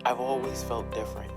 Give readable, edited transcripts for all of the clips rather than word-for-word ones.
I've always felt different.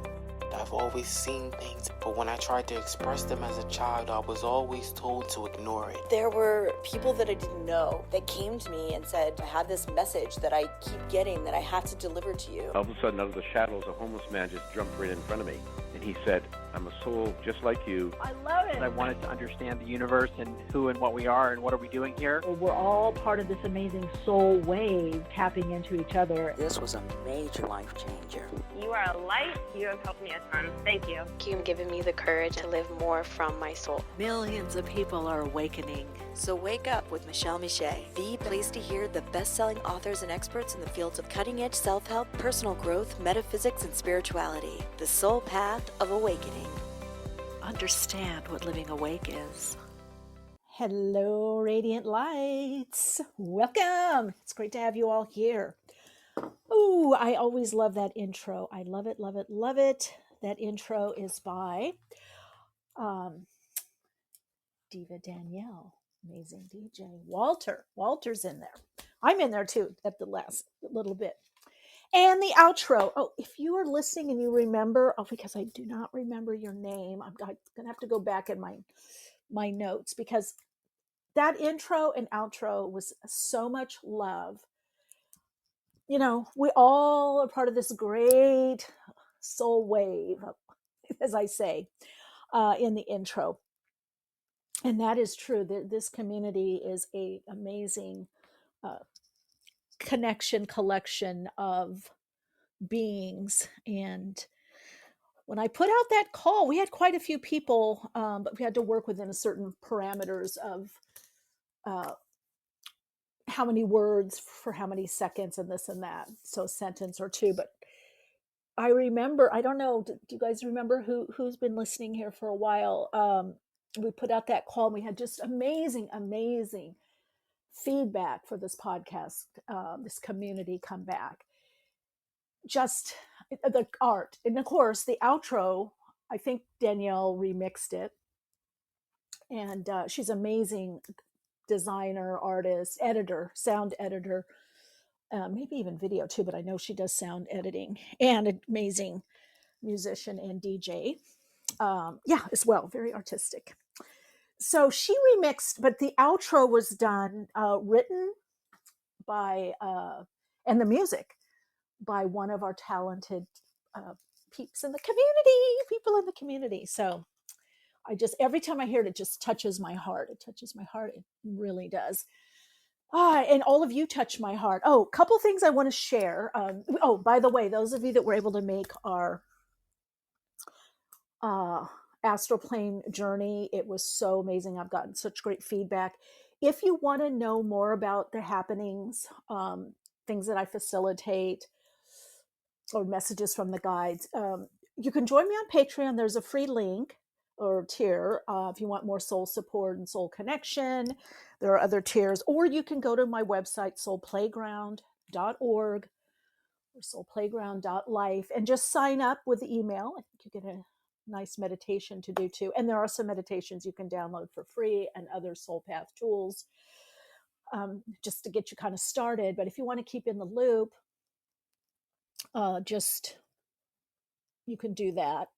I've always seen things, but when I tried to express them as a child, I was always told to ignore it. There were people that I didn't know that came to me and said, I have this message that I keep getting that I have to deliver to you. All of a sudden, out of the shadows, a homeless man just jumped right in front of me. And he said, I'm a soul just like you. I love it. I wanted to understand the universe and who and what we are and what are we doing here. We're all part of this amazing soul wave tapping into each other. This was a major life changer. You are a light. You have helped me a ton. Thank you. You've given me the courage to live more from my soul. Millions of people are awakening. So wake up with Michele Meiche, the place to hear the best-selling authors and experts in the fields of cutting-edge self-help, personal growth, metaphysics, and spirituality. The soul path of awakening. Understand what living awake is. Hello, Radiant Lights. Welcome. It's great to have you all here. Oh, I always love that intro. I love it, love it, love it. That intro is by Diva Danielle, amazing DJ. Walter's in there. I'm in there too at the last little bit. And the outro. Oh, if you are listening and you remember, because I do not remember your name, I'm going to have to go back in my notes because that intro and outro was so much love. You know, we all are part of this great soul wave, as I say, in the intro. And that is true. This community is an amazing collection of beings. And when I put out that call, we had quite a few people, but we had to work within a certain parameters of how many words for how many seconds and this and that. So a sentence or two. But I remember, I don't know, do you guys remember who's been listening here for a while? We put out that call and we had just amazing feedback for this podcast, this community come back. Just the art. And of course, the outro, I think Danielle remixed it. And she's amazing designer, artist, editor, sound editor, maybe even video too, but I know she does sound editing, and an amazing musician and DJ. As well, very artistic. So she remixed, but the outro was done, written by, and the music by one of our talented people in the community. So I just, every time I hear it, it just touches my heart. It touches my heart. It really does. And all of you touch my heart. Oh, a couple things I want to share. By the way, those of you that were able to make our astral plane journey, it was so amazing. I've gotten such great feedback. If you want to know more about the happenings, things that I facilitate, or messages from the guides, you can join me on Patreon. There's a free link or tier if you want more soul support and soul connection. There are other tiers, or you can go to my website, soulplayground.org or soulplayground.life, and just sign up with the email. I think you get a nice meditation to do too. And there are some meditations you can download for free and other soul path tools just to get you kind of started. But if you want to keep in the loop, you can do that.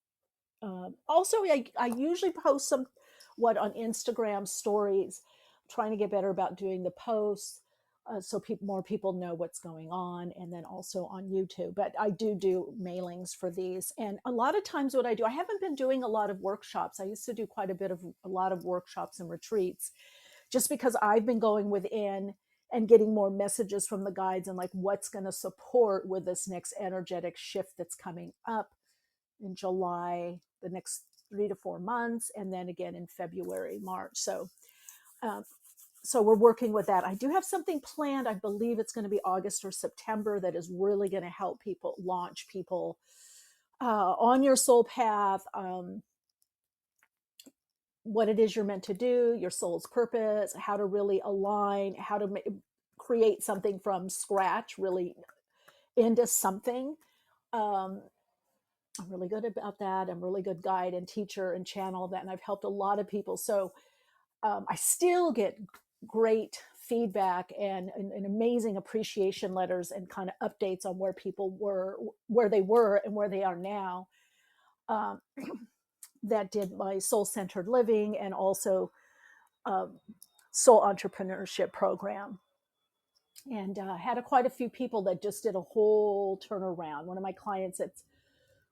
Also, I usually post somewhat on Instagram stories, trying to get better about doing the posts so more people know what's going on, and then also on YouTube. But I do mailings for these. And a lot of times what I do, I haven't been doing a lot of workshops. I used to do quite a lot of workshops and retreats, just because I've been going within and getting more messages from the guides and like what's going to support with this next energetic shift that's coming up in July, the next 3 to 4 months, and then again in February, March. So we're working with that. I do have something planned. I believe it's going to be August or September that is really going to help people, launch people on your soul path, what it is you're meant to do, your soul's purpose, how to really align, how to create something from scratch, really into something. I'm really good about that. I'm a really good guide and teacher and channel that, and I've helped a lot of people. So I still get great feedback and amazing appreciation letters and kind of updates on where people were, where they were and where they are now. That did my soul-centered living and also soul entrepreneurship program. And had quite a few people that just did a whole turnaround. One of my clients that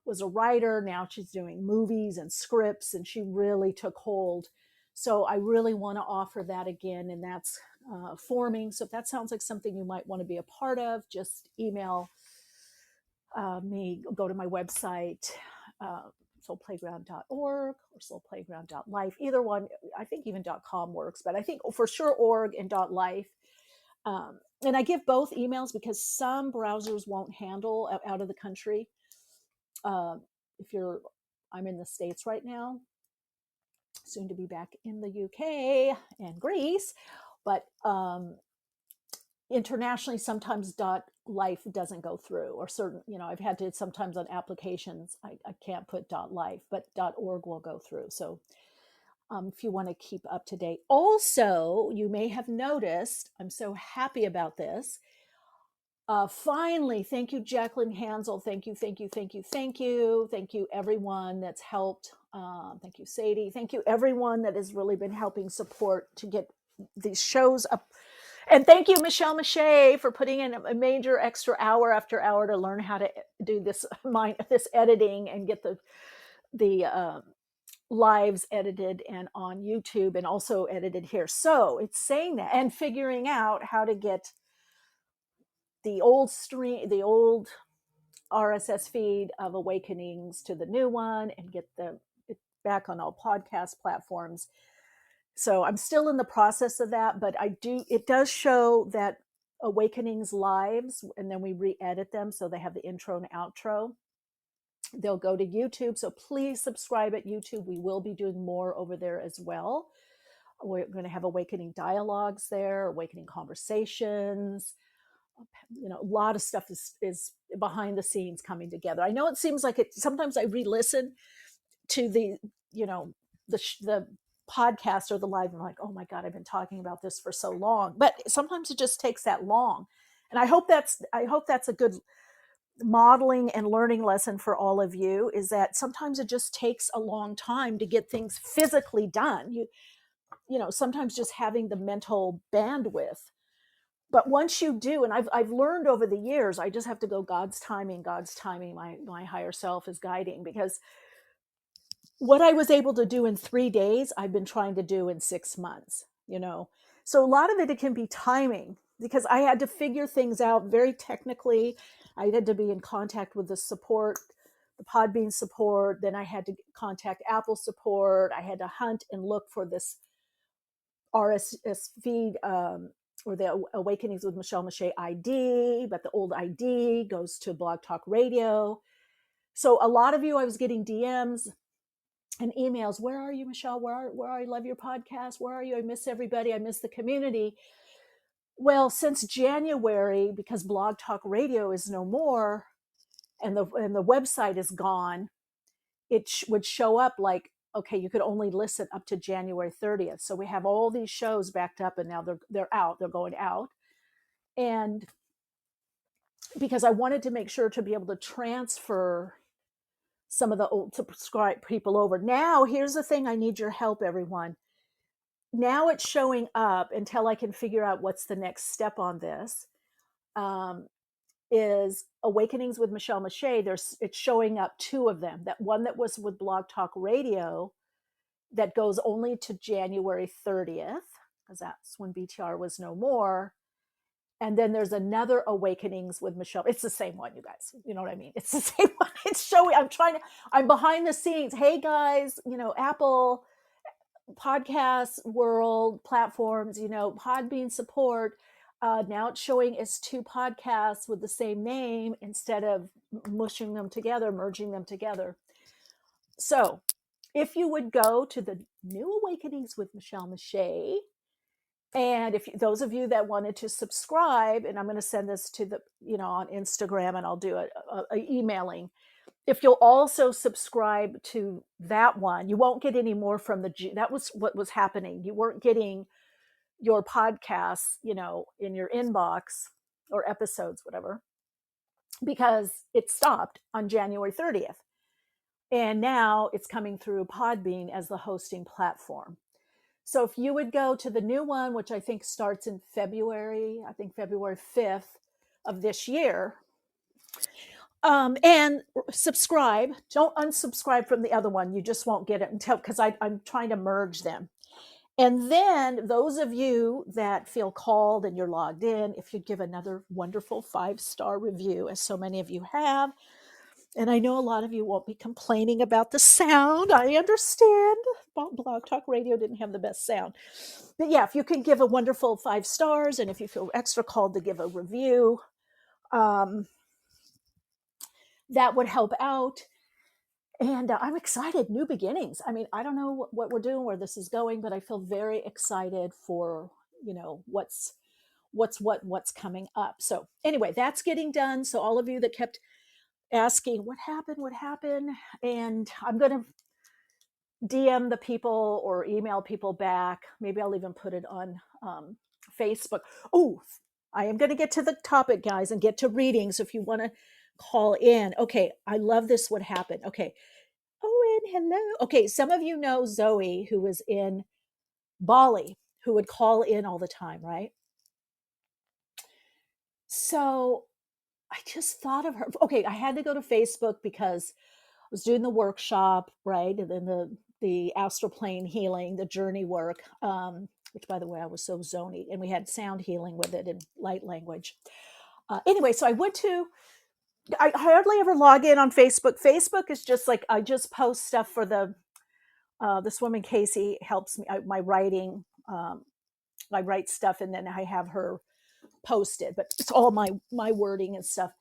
was a writer, now she's doing movies and scripts, and she really took hold. So I really want to offer that again, and that's forming. So if that sounds like something you might want to be a part of, just email me, go to my website, soulplayground.org or soulplayground.life. Either one, I think even .com works, but I think for sure org and .life. And I give both emails because some browsers won't handle out of the country. I'm in the States right now, soon to be back in the UK and Greece, but internationally, sometimes .life doesn't go through, or certain, I've had to sometimes on applications, I can't put .life, but .org will go through. So if you want to keep up to date. Also, you may have noticed, I'm so happy about this. Finally, thank you, Jacqueline Hansel. Thank you. Thank you, everyone that's helped. Thank you, Sadie. Thank you, everyone that has really been helping support to get these shows up. And thank you, Michele Meiche, for putting in a major extra hour after hour to learn how to do this editing and get the lives edited and on YouTube and also edited here. So it's saying that and figuring out how to get the old RSS feed of Awakenings to the new one and get it back on all podcast platforms. So I'm still in the process of that, but it does show that Awakenings lives, and then we re-edit them so they have the intro and outro. They'll go to YouTube, so please subscribe at YouTube. We will be doing more over there as well. We're going to have Awakening dialogues there, Awakening conversations. A lot of stuff is behind the scenes coming together. I know it seems like it. Sometimes I re-listen to the podcast or the live, and I'm like, oh my God, I've been talking about this for so long. But sometimes it just takes that long. And I hope that's a good modeling and learning lesson for all of you, is that sometimes it just takes a long time to get things physically done. Sometimes just having the mental bandwidth. But once you do, and I've learned over the years, I just have to go God's timing, my higher self is guiding, because what I was able to do in 3 days, I've been trying to do in 6 months, So a lot of it can be timing, because I had to figure things out very technically. I had to be in contact with the Podbean support. Then I had to contact Apple support. I had to hunt and look for this RSS feed, or the Awakenings with Michele Meiche ID, but the old ID goes to Blog Talk Radio. So a lot of you, I was getting DMs and emails. Where are you, Michele? Where are you? I love your podcast. Where are you? I miss everybody. I miss the community. Well, since January, because Blog Talk Radio is no more and the website is gone, it would show up like, okay, you could only listen up to January 30th. So we have all these shows backed up, and now they're out. They're going out. And because I wanted to make sure to be able to transfer some of the old subscribe people over. Now, here's the thing. I need your help, everyone. Now it's showing up until I can figure out what's the next step on this. Is Awakenings with Michele Meiche. It's showing up 2 of them. That one that was with Blog Talk Radio that goes only to January 30th, because that's when BTR was no more. And then there's another Awakenings with Michele. It's the same one, you guys. You know what I mean? It's the same one. It's showing. I'm behind the scenes. Hey guys, Apple podcast world platforms, Podbean support. Now it's showing as 2 podcasts with the same name instead of merging them together. So if you would go to the new Awakenings with Michele Meiche, and if those of you that wanted to subscribe, and I'm going to send this to on Instagram, and I'll do a emailing. If you'll also subscribe to that one, you won't get any more from that was what was happening. You weren't getting your podcasts, in your inbox, or episodes, whatever, because it stopped on January 30th. And now it's coming through Podbean as the hosting platform. So if you would go to the new one, which I think starts in February 5th of this year, and subscribe. Don't unsubscribe from the other one. You just won't get it until, because I'm trying to merge them. And then those of you that feel called and you're logged in, if you'd give another wonderful 5-star review, as so many of you have. And I know a lot of you won't be complaining about the sound. I understand. Blog Talk Radio didn't have the best sound. But yeah, if you can give a wonderful 5 stars, and if you feel extra called to give a review, that would help out. And I'm excited. New beginnings. I mean, I don't know what we're doing, where this is going, but I feel very excited for, what's coming up. So anyway, that's getting done. So all of you that kept asking what happened, and I'm going to DM the people or email people back. Maybe I'll even put it on Facebook. Oh, I am going to get to the topic, guys, and get to reading. So if you want to call in. Okay, I love this. What happened? Okay. Owen, hello. Okay, some of you know Zoe, who was in Bali, who would call in all the time, right? So I just thought of her. Okay, I had to go to Facebook because I was doing the workshop, right? And then the astral plane healing, the journey work, which, by the way, I was so zony, and we had sound healing with it in light language. Anyway, so I hardly ever log in on Facebook. Facebook is just like, I just post stuff for this woman, Casey, helps me, my writing. I write stuff and then I have her post it, but it's all my wording and stuff.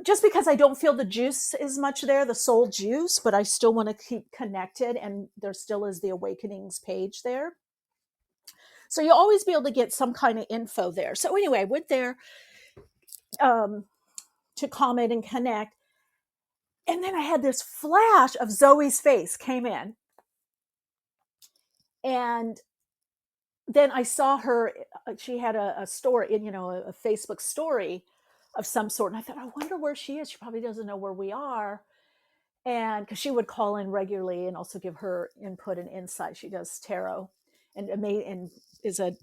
Just because I don't feel the juice as much there, the soul juice, but I still want to keep connected, and there still is the Awakenings page there. So you'll always be able to get some kind of info there. So anyway, I went there to comment and connect. And then I had this flash of Zoe's face came in. And then I saw her, she had a story, a Facebook story of some sort. And I thought, I wonder where she is. She probably doesn't know where we are. And because she would call in regularly and also give her input and insight. She does tarot and is a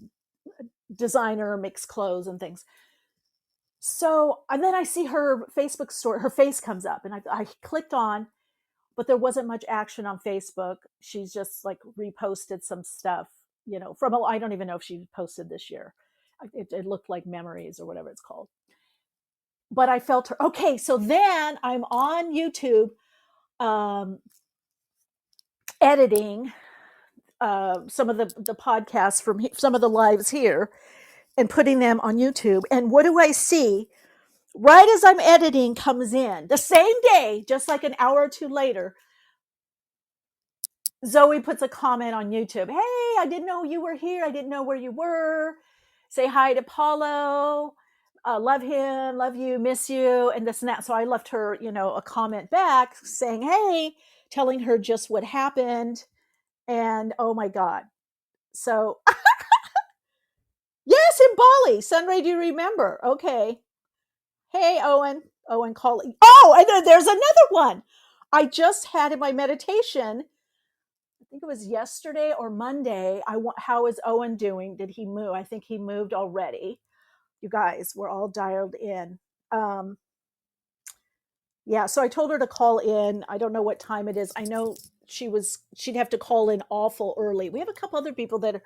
designer, makes clothes and things. So, and then I see her Facebook story, her face comes up, and I clicked on, but there wasn't much action on Facebook. She's just like reposted some stuff, from, I don't even know if she posted this year. It looked like memories or whatever it's called. But I felt her. Okay, so then I'm on YouTube editing some of the podcasts from some of the lives here and putting them on YouTube. And what do I see? Right as I'm editing comes in the same day, just like an hour or two later, Zoe puts a comment on YouTube. Hey, I didn't know you were here. I didn't know where you were. Say hi to Paulo. Love him, love you, miss you, and this and that. So I left her, a comment back saying, hey, telling her just what happened. And oh my God. So yes, in Bali. Sunray, do you remember? Okay. Hey, Owen calling. Oh, and then there's another one. I just had in my meditation, I think it was yesterday or Monday. How is Owen doing? Did he move? I think he moved already. You guys, we're all dialed in. Yeah, so I told her to call in. I don't know what time it is. I know she'd have to call in awful early. We have a couple other people that are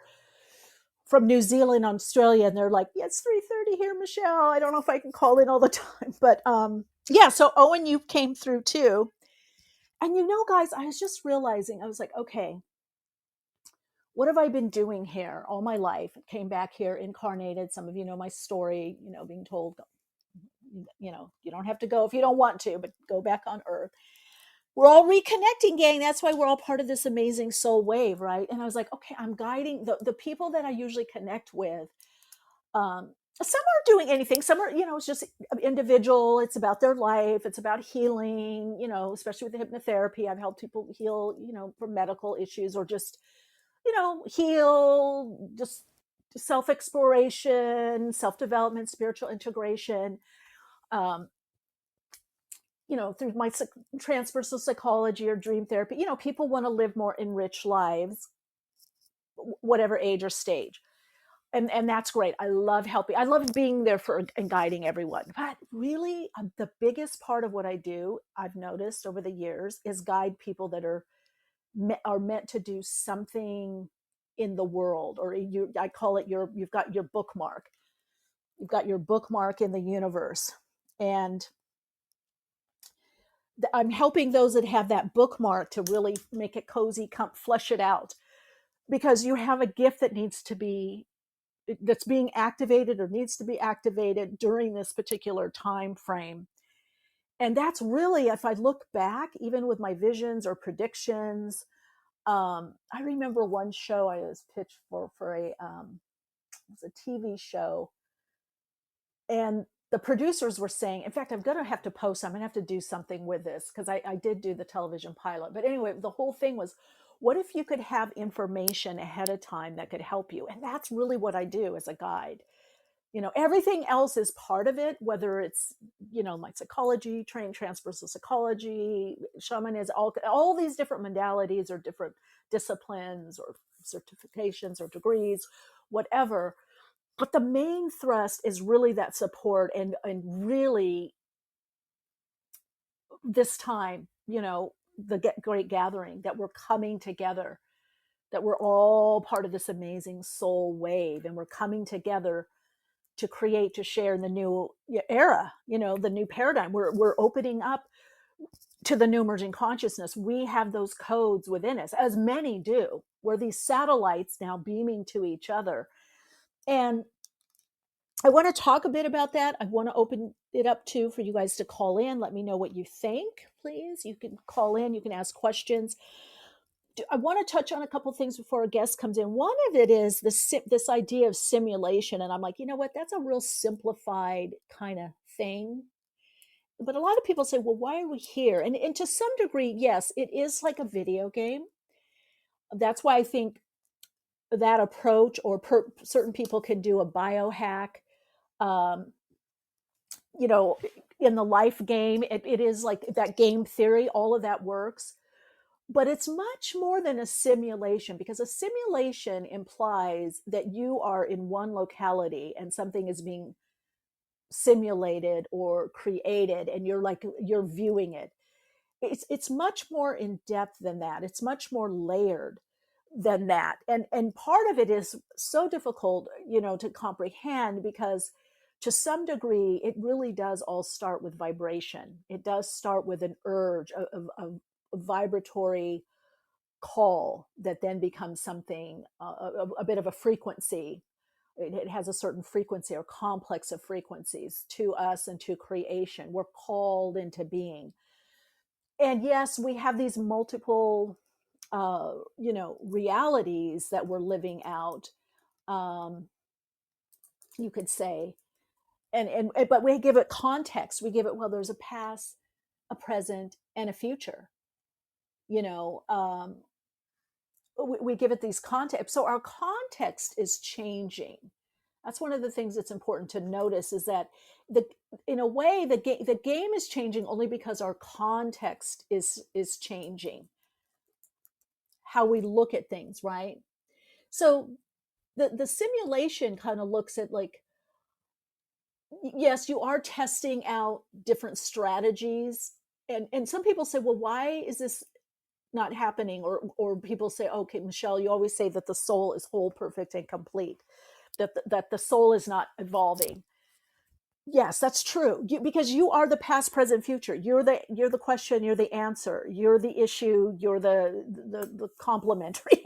from New Zealand, Australia, and they're like, yeah, it's 3:30 here, Michelle. I don't know if I can call in all the time, but yeah. So Owen, you came through too, and guys, I was just realizing, I was like, okay, what have I been doing here all my life? Came back here, incarnated. Some of you know my story. Being told, you don't have to go if you don't want to, but go back on Earth. We're all reconnecting, gang. That's why we're all part of this amazing soul wave, right? And I was like, okay, I'm guiding the people that I usually connect with. Some aren't doing anything. Some are, it's just individual. It's about their life. It's about healing, especially with the hypnotherapy. I've helped people heal, from medical issues or just, heal, just self-exploration, self-development, spiritual integration, um, through my transpersonal psychology or dream therapy. People want to live more enriched lives, whatever age or stage. And that's great. I love helping. I love being there for and guiding everyone. But really, the biggest part of what I do, I've noticed over the years, is guide people that are meant to do something in the world, or I call it you've got your bookmark. You've got your bookmark in the universe. And I'm helping those that have that bookmark to really make it cozy, flesh it out, because you have a gift that's being activated or needs to be activated during this particular time frame. And that's really, if I look back, even with my visions or predictions, I remember one show I was pitched for it was a TV show, and the producers were saying, in fact, I'm going to have to post, I'm going to have to do something with this, because I did do the television pilot. But anyway, the whole thing was, what if you could have information ahead of time that could help you? And that's really what I do as a guide. Everything else is part of it, whether it's, my psychology, trained transpersonal psychology, shamanism, all these different modalities or different disciplines or certifications or degrees, whatever. But the main thrust is really that support and really this time, the great gathering, that we're coming together, that we're all part of this amazing soul wave, and we're coming together to create, to share in the new era, the new paradigm. We're opening up to the new emerging consciousness. We have those codes within us, as many do. We're these satellites now beaming to each other. And I want to talk a bit about that. I want to open it up too for you guys to call in. Let me know what you think, please. You can call in, you can ask questions. I want to touch on a couple of things before a guest comes in. One of it is this idea of simulation. And I'm like, you know what? That's a real simplified kind of thing. But a lot of people say, well, why are we here? And to some degree, yes, it is like a video game. That's why I think that approach, or certain people can do a biohack. In the life game, it is like that game theory, all of that works. But it's much more than a simulation, because a simulation implies that you are in one locality and something is being simulated or created, and you're viewing it. It's much more in depth than that. It's much more layered than that. And part of it is so difficult, to comprehend, because to some degree, it really does all start with vibration. It does start with an urge, a vibratory call that then becomes something, a bit of a frequency. It has a certain frequency or complex of frequencies to us and to creation. We're called into being. And yes, we have these multiple, realities that we're living out, you could say. But we give it context. We give it, well, there's a past, a present, and a future. We give it these context. So our context is changing. That's one of the things that's important to notice, is that in a way, the game is changing only because our context is changing. How we look at things, right? So the simulation kind of looks at, like, yes, you are testing out different strategies. And some people say, well, why is this not happening? Or people say, okay, Michele, you always say that the soul is whole, perfect, and complete, that the soul is not evolving. Yes, that's true. Because you are the past, present, future. You're the question, you're the answer, you're the issue, you're the complementary,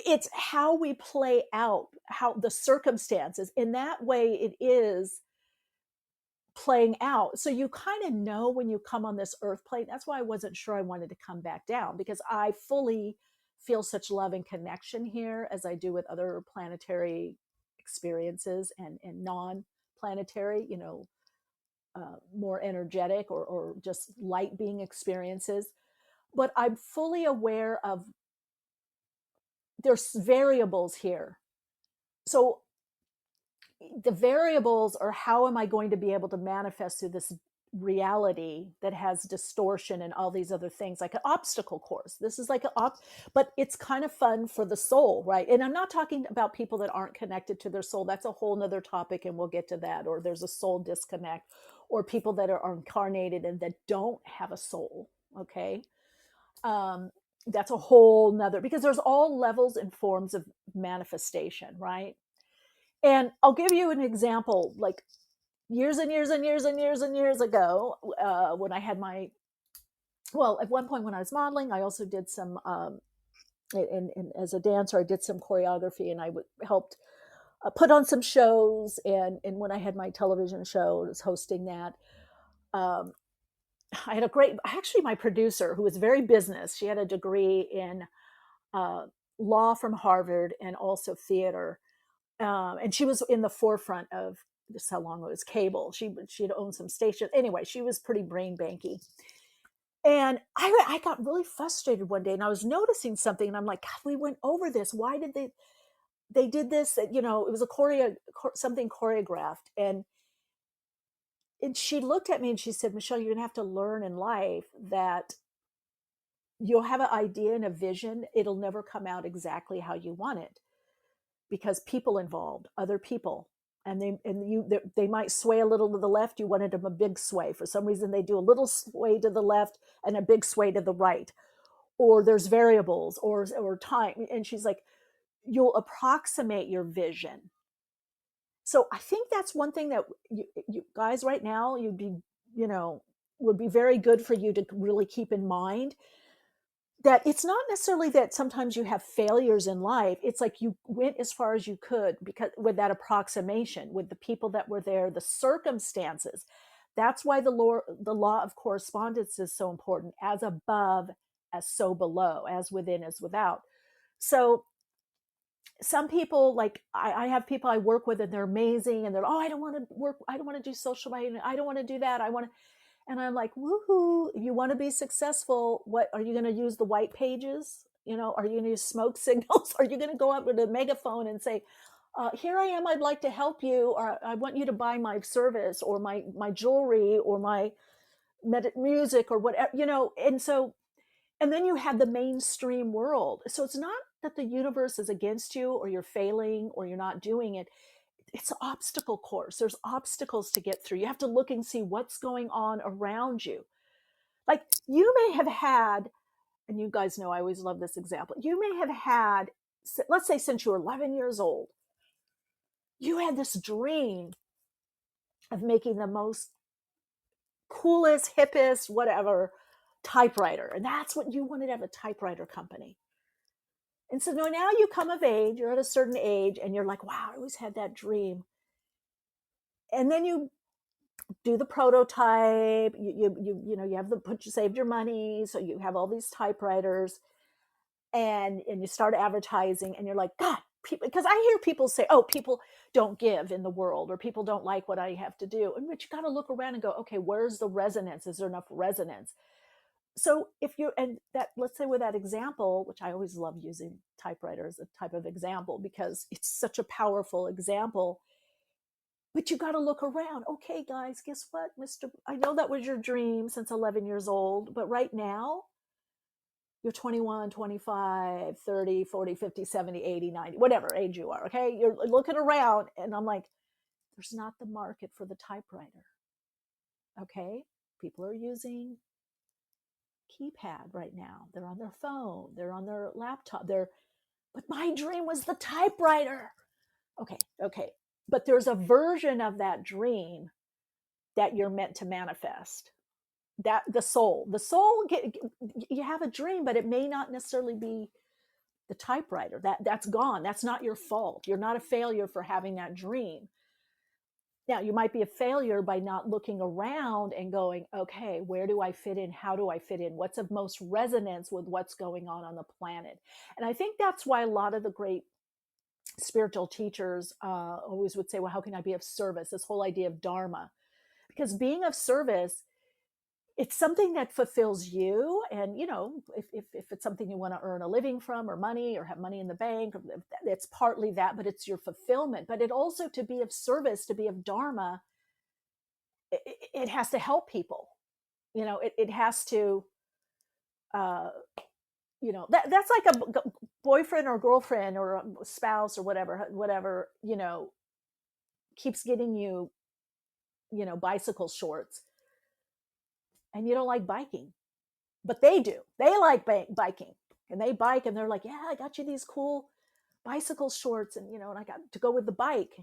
it's how we play out, how the circumstances, in that way it is playing out. So you kind of know when you come on this earth plane. That's why I wasn't sure I wanted to come back down, because I fully feel such love and connection here, as I do with other planetary experiences and non-planetary, more energetic or just light being experiences. But I'm fully aware of there's variables here. So the variables are, how am I going to be able to manifest through this reality that has distortion and all these other things, like an obstacle course. This is like but it's kind of fun for the soul, right? And I'm not talking about people that aren't connected to their soul. That's a whole nother topic, and we'll get to that. Or there's a soul disconnect, or people that are incarnated and that don't have a soul. Okay. That's a whole nother, because there's all levels and forms of manifestation, right? And I'll give you an example, like years and years and years and years and years ago, when I had at one point when I was modeling, I also did some, and as a dancer, I did some choreography, and I helped put on some shows. And when I had my television show, I was hosting that. I had actually my producer, who was very business, she had a degree in law from Harvard and also theater. And she was in the forefront of just how long it was cable. She'd owned some stations. Anyway, she was pretty brain banky. And I got really frustrated one day, and I was noticing something, and I'm like, God, we went over this. Why did they did this? It was something choreographed. And she looked at me and she said, Michele, you're gonna have to learn in life that you'll have an idea and a vision. It'll never come out exactly how you want it, because people involved, other people, and they might sway a little to the left. You wanted them a big sway. For some reason, they do a little sway to the left and a big sway to the right, or there's variables or time. And she's like, you'll approximate your vision. So I think that's one thing that you guys right now, would be very good for you to really keep in mind, that it's not necessarily that sometimes you have failures in life. It's like you went as far as you could, because with that approximation, with the people that were there, the circumstances. That's why the law of correspondence is so important. As above, as so below, as within, as without. So some people, like I have people I work with, and they're amazing, and they're, I don't want to do social media, I don't want to do that, and I'm like, woohoo, you want to be successful. What are you going to use, the white pages? Are you going to use smoke signals? Are you going to go up with a megaphone and say, here I am, I'd like to help you, or I want you to buy my service, or my jewelry, or my music, or whatever, and then you have the mainstream world. So it's not that the universe is against you, or you're failing, or you're not doing it. It's an obstacle course. There's obstacles to get through. You have to look and see what's going on around you. Like, you may have had, and you guys know I always love this example, you may have had, let's say since you were 11 years old, you had this dream of making the most coolest, hippest, whatever typewriter. And that's what you wanted, to have a typewriter company. And so now you come of age, you're at a certain age, and you're like, wow, I always had that dream. And then you do the prototype, you have you saved your money, so you have all these typewriters, and you start advertising, and you're like, God, because I hear people say, people don't give in the world, or people don't like what I have to do. But you got to look around and go, okay, where's the resonance? Is there enough resonance? So let's say with that example, which I always love using typewriter as a type of example, because it's such a powerful example. But you got to look around. Okay, guys, guess what, I know that was your dream since 11 years old, but right now you're 21, 25, 30, 40, 50, 70, 80, 90, whatever age you are. Okay. You're looking around, and I'm like, there's not the market for the typewriter. Okay. People are using keypad right now. They're on their phone. They're on their laptop. But my dream was the typewriter. Okay. But there's a version of that dream that you're meant to manifest. That the soul, you have a dream, but it may not necessarily be the typewriter. That's gone. That's not your fault. You're not a failure for having that dream. Now, you might be a failure by not looking around and going, okay, where do I fit in? How do I fit in? What's of most resonance with what's going on the planet? And I think that's why a lot of the great spiritual teachers always would say, well, how can I be of service? This whole idea of dharma. Because being of service it's something that fulfills you. And, you know, if it's something you want to earn a living from or money or have money in the bank, it's partly that, but it's your fulfillment. But it also, to be of service, to be of Dharma, it has to help people. You know, it has to, you know, that's like a boyfriend or girlfriend or a spouse or whatever, you know, keeps getting you, you know, bicycle shorts, and you don't like biking, but they do. They like biking, and they bike, and they're like, yeah, I got you these cool bicycle shorts, and, you know, and I got to go with the bike.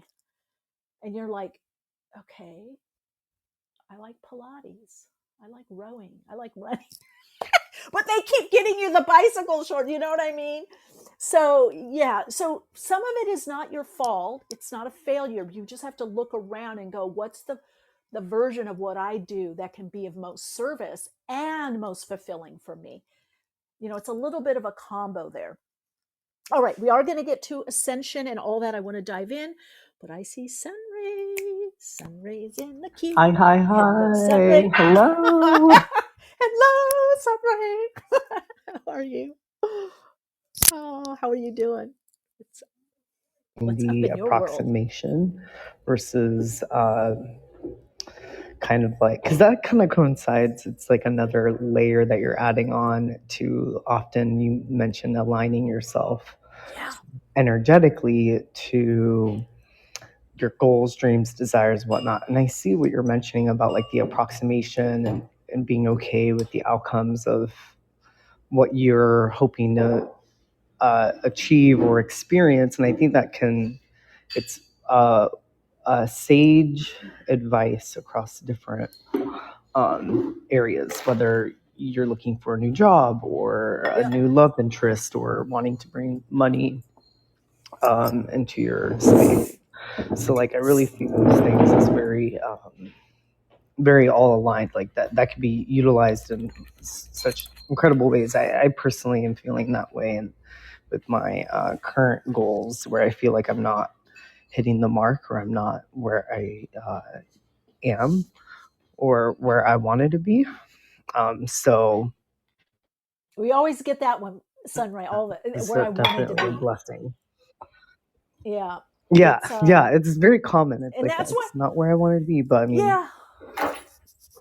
And you're like, okay, I like Pilates, I like rowing, I like running. But they keep getting you the bicycle short. You know what I mean? So yeah. So some of it is not your fault. It's not a failure. You just have to look around and go, what's the version of what I do that can be of most service and most fulfilling for me? You know, it's a little bit of a combo there. All right. We are going to get to Ascension and all that. I want to dive in, but I see Sunray. Sunray's in the queue. Hi, hi, Hello, hi. Sunray. Hello. Hello, Sunray. How are you? Oh, how are you doing? What's up The in your world? approximation versus kind of like, because that kind of coincides. It's like another layer that you're adding on to. Often you mention aligning yourself energetically to your goals, dreams, desires, whatnot. And I see what you're mentioning about like the approximation and being okay with the outcomes of what you're hoping to achieve or experience. And I think that it's sage advice across different areas, whether you're looking for a new job or a new love interest or wanting to bring money into your space. So like, I really see those things as very all aligned, like that could be utilized in such incredible ways. I personally am feeling that way, and with my current goals, where I feel like I'm not hitting the mark, or I'm not where I am, or where I wanted to be. So we always get that one, Sunray. All the it's where I wanted to definitely a be. blessing. Yeah. Yeah, It's, it's very common. It's and like, that's what. it's not where I wanted to be, but I mean, Yeah,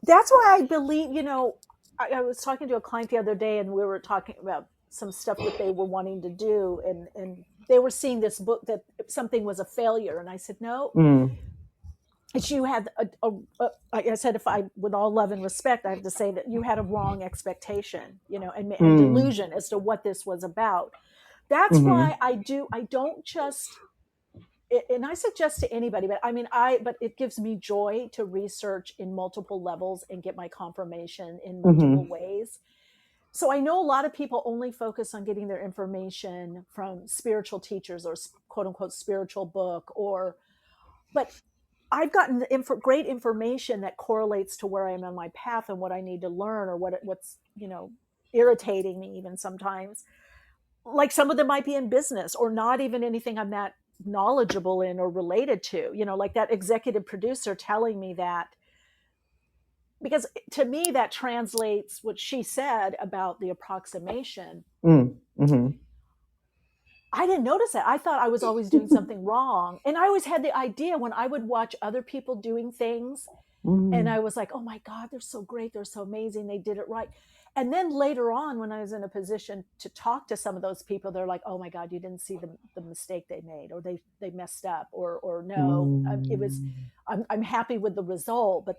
that's why I believe. You know, I was talking to a client the other day, and we were talking about some stuff that they were wanting to do, and they were seeing this book that something was a failure, and I said no. You had like I said, if I, with all love and respect, I have to say that you had a wrong expectation, you know, and delusion as to what this was about. That's why I don't just, and I suggest to anybody, but I mean, but it gives me joy to research in multiple levels and get my confirmation in multiple ways. So I know a lot of people only focus on getting their information from spiritual teachers or quote unquote spiritual book, but I've gotten great information that correlates to where I am on my path and what I need to learn, or what's, you know, irritating me even sometimes. Like some of them might be in business or not even anything I'm that knowledgeable in or related to, you know, like that executive producer telling me that, because to me that translates what she said about the approximation. I didn't notice that. I thought I was always doing something wrong. And I always had the idea when I would watch other people doing things, and I was like, oh my God, they're so great. They're so amazing. They did it right. And then later on, when I was in a position to talk to some of those people, they're like, oh my God, you didn't see the mistake they made, or they messed up, or no, it was, I'm happy with the result, but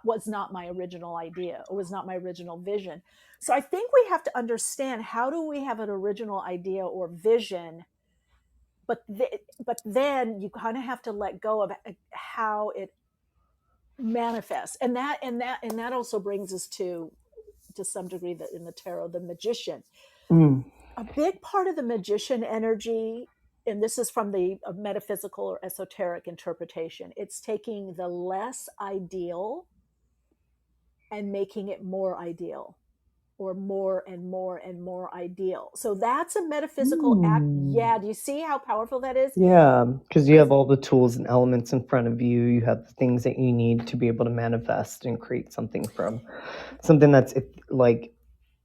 was not my original idea, or was not my original vision. So I think we have to understand, how do we have an original idea or vision, but then you kind of have to let go of how it manifests. And that also brings us to some degree, that in the tarot, the magician. A big part of the magician energy, and this is from the metaphysical or esoteric interpretation, it's taking the less ideal and making it more ideal. or more and more and more ideal. So that's a metaphysical act. Yeah. Do you see how powerful that is? Yeah, because you have all the tools and elements in front of you. You have the things that you need to be able to manifest and create something from something that's like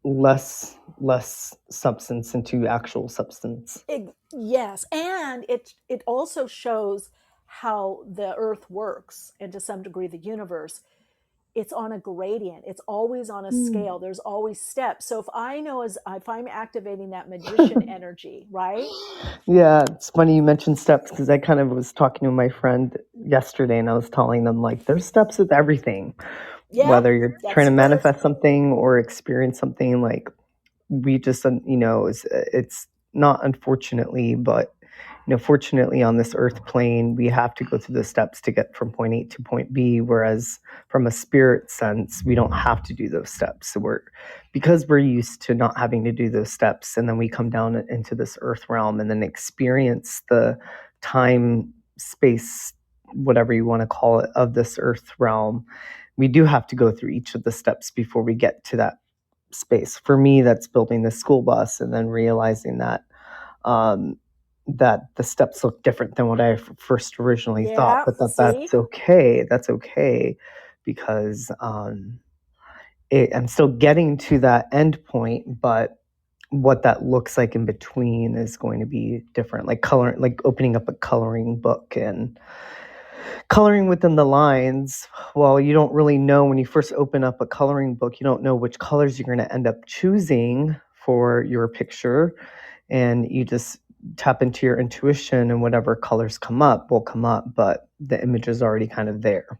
less substance into actual substance. Yes, and it also shows how the earth works, and to some degree the universe. It's on a gradient. It's always on a scale. There's always steps. So if I know if I'm activating that magician energy, right? Yeah, it's funny you mentioned steps because I kind of was talking to my friend yesterday and I was telling them like there's steps with everything. Yeah, Whether you're that's trying to the truth. manifest something or experience something, like we just, it's not unfortunately, but fortunately on this earth plane, we have to go through the steps to get from point A to point B. Whereas from a spirit sense, we don't have to do those steps. So because we're used to not having to do those steps, and then we come down into this earth realm and then experience the time, space, whatever you want to call it, of this earth realm, we do have to go through each of the steps before we get to that space. For me, that's building the school bus and then realizing that that the steps look different than what I first originally thought, but that's okay. That's okay because I'm still getting to that end point, but what that looks like in between is going to be different. Like like opening up a coloring book and coloring within the lines. Well, you don't really know when you first open up a coloring book, you don't know which colors you're going to end up choosing for your picture. And you just tap into your intuition, and whatever colors come up will come up, but the image is already kind of there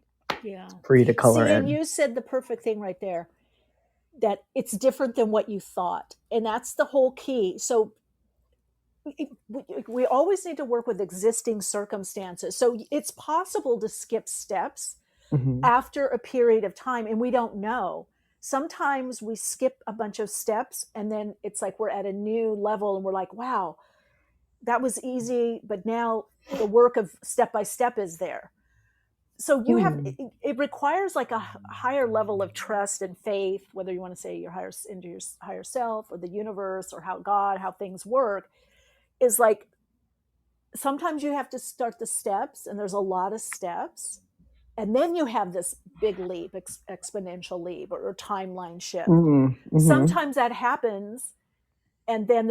for you to color in. And you said the perfect thing right there, that it's different than what you thought. And that's the whole key. So we always need to work with existing circumstances. So it's possible to skip steps after a period of time, and we don't know. Sometimes we skip a bunch of steps and then it's like we're at a new level and we're like, wow, that was easy, but now the work of step by step is there. So you have, it requires like a higher level of trust and faith, whether you want to say your higher self or the universe or how things work, is like sometimes you have to start the steps, and there's a lot of steps, and then you have this big leap, exponential leap or timeline shift. Sometimes that happens, and then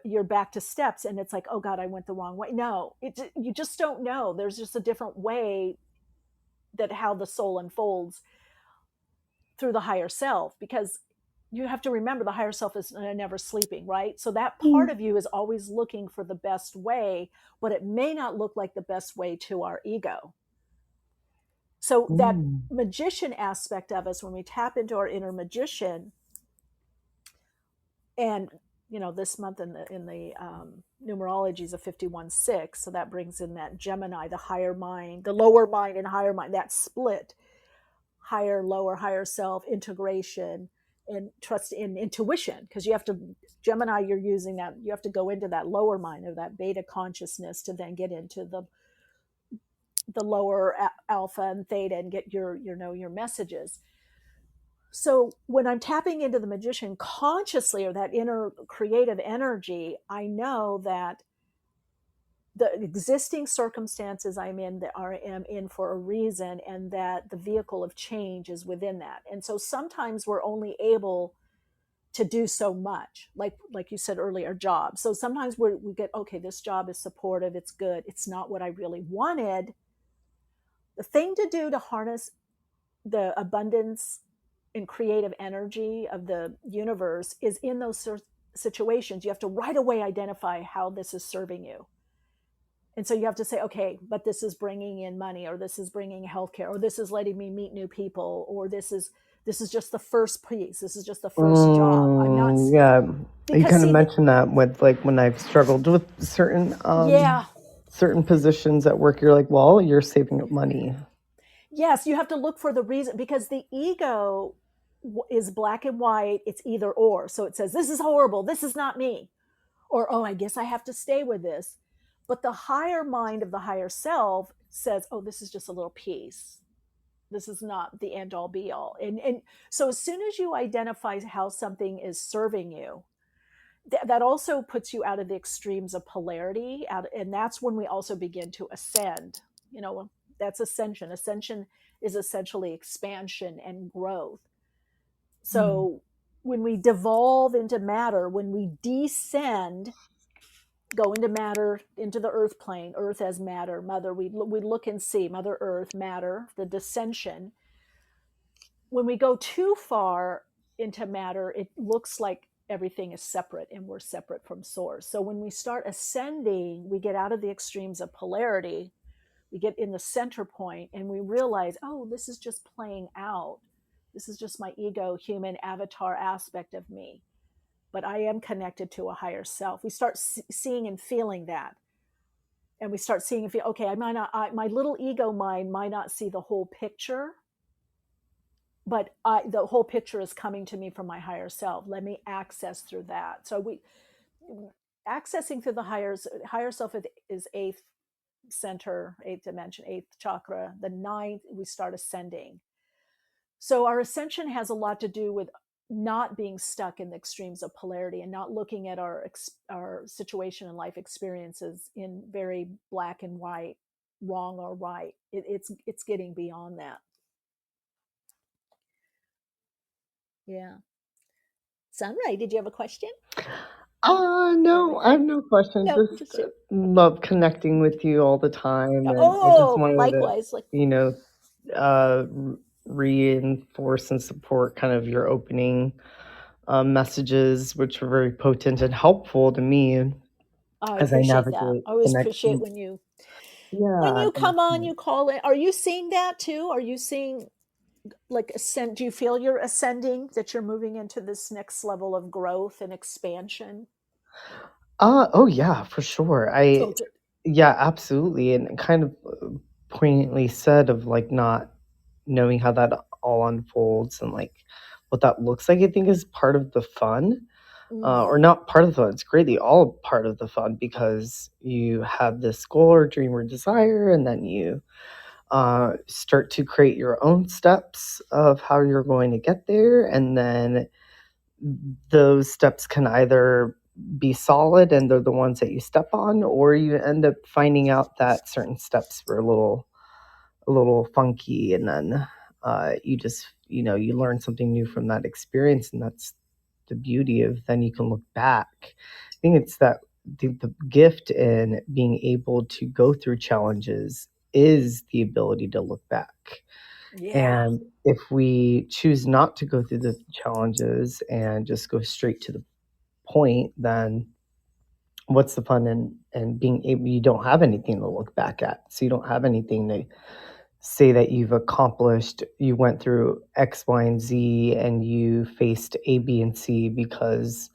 you're back to steps, and it's like, oh God, I went the wrong way. No, you just don't know. There's just a different way that how the soul unfolds through the higher self, because you have to remember the higher self is never sleeping, right? So that part of you is always looking for the best way, but it may not look like the best way to our ego. So that magician aspect of us, when we tap into our inner magician, and this month in the numerology is a 51-6, so that brings in that Gemini, the higher mind, the lower mind and higher mind, that split, higher, lower, higher self, integration, and trust in intuition, because you have to, Gemini, you're using that, you have to go into that lower mind or that beta consciousness to then get into the lower alpha and theta and get your messages. So when I'm tapping into the magician consciously, or that inner creative energy, I know that the existing circumstances I'm in am in for a reason, and that the vehicle of change is within that. And so sometimes we're only able to do so much, like you said earlier, job. So sometimes we get, okay, this job is supportive, it's good, it's not what I really wanted. The thing to do to harness the abundance and creative energy of the universe is in those situations, you have to right away identify how this is serving you. And so you have to say, okay, but this is bringing in money, or this is bringing healthcare, or this is letting me meet new people, or this is just the first piece. This is just the first job. I'm not. Yeah, you kind of mentioned that with like when I've struggled with certain certain positions at work. You're like, well, you're saving up money. Yes, you have to look for the reason, because the ego is black and white. It's either or. So it says, this is horrible, this is not me, or, oh, I guess I have to stay with this. But the higher mind of the higher self says, oh, this is just a little piece. This is not the end all be all. And so as soon as you identify how something is serving you, that also puts you out of the extremes of polarity and that's when we also begin to ascend. That's ascension. Ascension is essentially expansion and growth. So when we devolve into matter, when we descend, go into matter, into the earth plane, earth as matter, mother, we look and see mother earth, matter, the descension. When we go too far into matter, it looks like everything is separate and we're separate from source. So when we start ascending, we get out of the extremes of polarity, we get in the center point, and we realize, oh, this is just playing out. This is just my ego, human avatar aspect of me. But I am connected to a higher self. We start seeing and feeling that. And we start seeing and feel, okay, my little ego mind might not see the whole picture, but the whole picture is coming to me from my higher self. Let me access through that. So accessing through the higher self is eighth center, eighth dimension, eighth chakra. The ninth, we start ascending. So our ascension has a lot to do with not being stuck in the extremes of polarity and not looking at our situation and life experiences in very black and white, wrong or right. It's getting beyond that. Yeah. Sunray, did you have a question? No, I have no questions. No, Just love connecting with you all the time. And I just wanted likewise. to, reinforce and support kind of your opening messages, which were very potent and helpful to me I as I appreciate navigate that. I always the next appreciate week. when you Yeah, come on, you call in. Are you seeing that too? Are you seeing like ascend? Do you feel you're ascending, that you're moving into this next level of growth and expansion? Oh yeah, for sure. Oh, good. Yeah, absolutely. And kind of poignantly said of like not knowing how that all unfolds and like what that looks like, I think is part of the fun. Or not part of the fun. It's greatly all part of the fun because you have this goal or dream or desire, and then you start to create your own steps of how you're going to get there. And then those steps can either be solid and they're the ones that you step on, or you end up finding out that certain steps were a little funky, and then you just you learn something new from that experience, and that's the beauty of then you can look back. I think it's that the gift in being able to go through challenges is the ability to look back. Yeah. And if we choose not to go through the challenges and just go straight to the point, then what's the fun in being able, you don't have anything to look back at. So you don't have anything to say that you've accomplished. You went through X, Y, and Z, and you faced A, B, and C because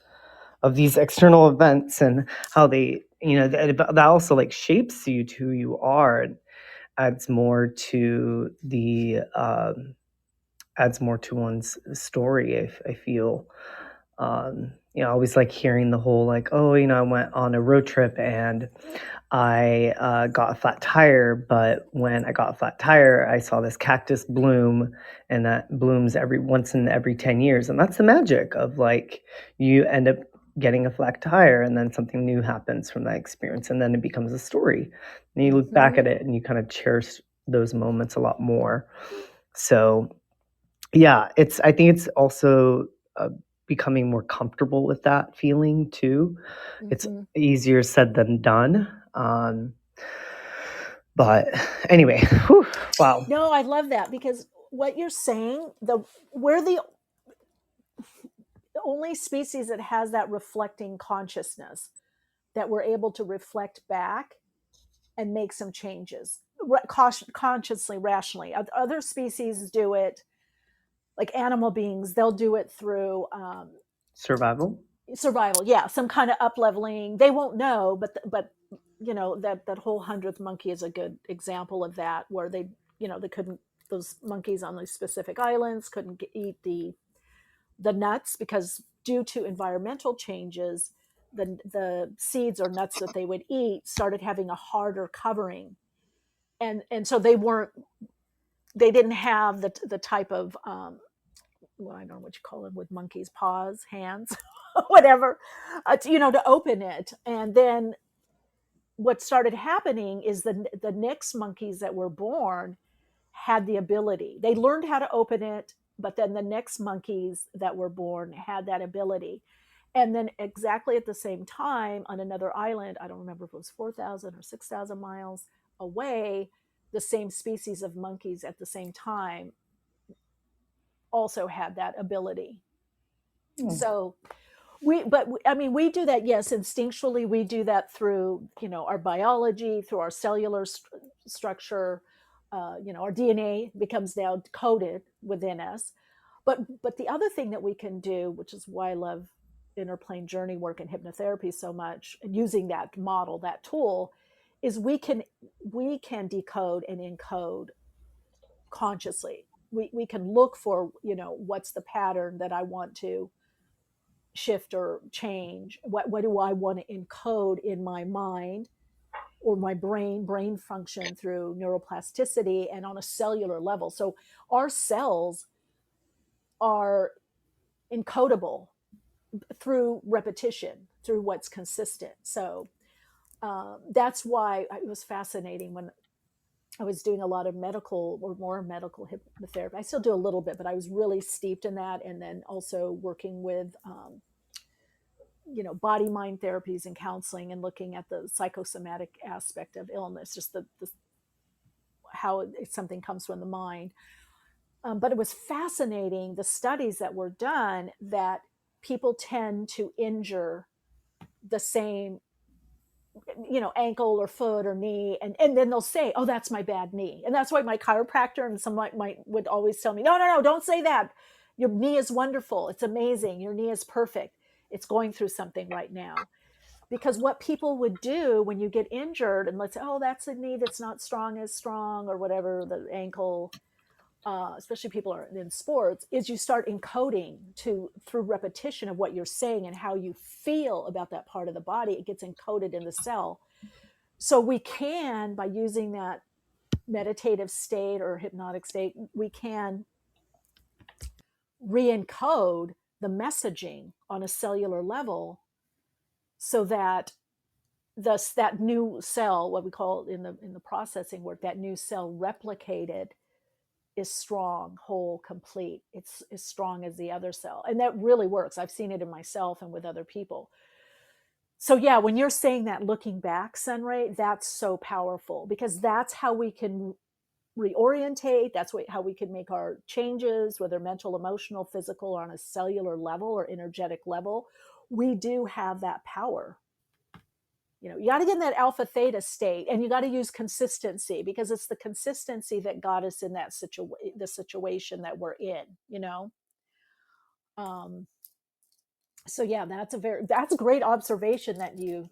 of these external events and how they, that also like shapes you to who you are and adds more to one's story. I feel. I always like hearing the whole like, oh, I went on a road trip and I got a flat tire, but when I got a flat tire, I saw this cactus bloom, and that blooms once in every 10 years. And that's the magic of like, you end up getting a flat tire and then something new happens from that experience. And then it becomes a story. And you look back at it and you kind of cherish those moments a lot more. So yeah, I think it's also becoming more comfortable with that feeling too. It's easier said than done. But anyway, whew, wow. No, I love that because what you're saying, we're the only species that has that reflecting consciousness, that we're able to reflect back and make some changes consciously, rationally. Other species do it, like animal beings, they'll do it through survival, yeah, some kind of up leveling. They won't know, but that whole 100th monkey is a good example of that, where they couldn't, those monkeys on these specific islands couldn't eat the nuts because due to environmental changes, the seeds or nuts that they would eat started having a harder covering, and so they weren't they didn't have the type of well, I don't know what you call them with monkeys, paws, hands, whatever, to open it. And then what started happening is the next monkeys that were born had the ability. They learned how to open it, but then the next monkeys that were born had that ability. And then exactly at the same time on another island, I don't remember if it was 4,000 or 6,000 miles away, the same species of monkeys at the same time also had that ability. So we do that, yes, instinctually. We do that through, our biology, through our cellular structure. Our DNA becomes now coded within us. But the other thing that we can do, which is why I love inner plane journey work and hypnotherapy so much, and using that model, that tool, is we can decode and encode consciously. We can look for, what's the pattern that I want to shift or change. What do I want to encode in my mind or my brain function through neuroplasticity and on a cellular level. So our cells are encodable through repetition, through what's consistent. So that's why it was fascinating when I was doing a lot of medical or more medical hypnotherapy. I still do a little bit, but I was really steeped in that. And then also working with, body mind therapies and counseling and looking at the psychosomatic aspect of illness, just the how something comes from the mind. But it was fascinating, the studies that were done, that people tend to injure the same ankle or foot or knee, and then they'll say, oh, that's my bad knee. And that's why my chiropractor and some would always tell me, no, don't say that. Your knee is wonderful, it's amazing, your knee is perfect, it's going through something right now. Because what people would do when you get injured, and let's say, oh, that's a knee that's not as strong, or whatever, the ankle, especially people are in sports, is you start encoding through repetition of what you're saying and how you feel about that part of the body. It gets encoded in the cell. So we can, by using that meditative state or hypnotic state, we can re-encode the messaging on a cellular level, so that that new cell, what we call in the processing work, that new cell replicated is strong, whole, complete. It's as strong as the other cell. And that really works. I've seen it in myself and with other people. So yeah, when you're saying that, looking back, Sunray, that's so powerful, because that's how we can reorientate. That's how we can make our changes, whether mental, emotional, physical, or on a cellular level or energetic level. We do have that power. You got to get in that alpha theta state, and you got to use consistency, because it's the consistency that got us in that the situation that we're in, So yeah, that's a great observation that you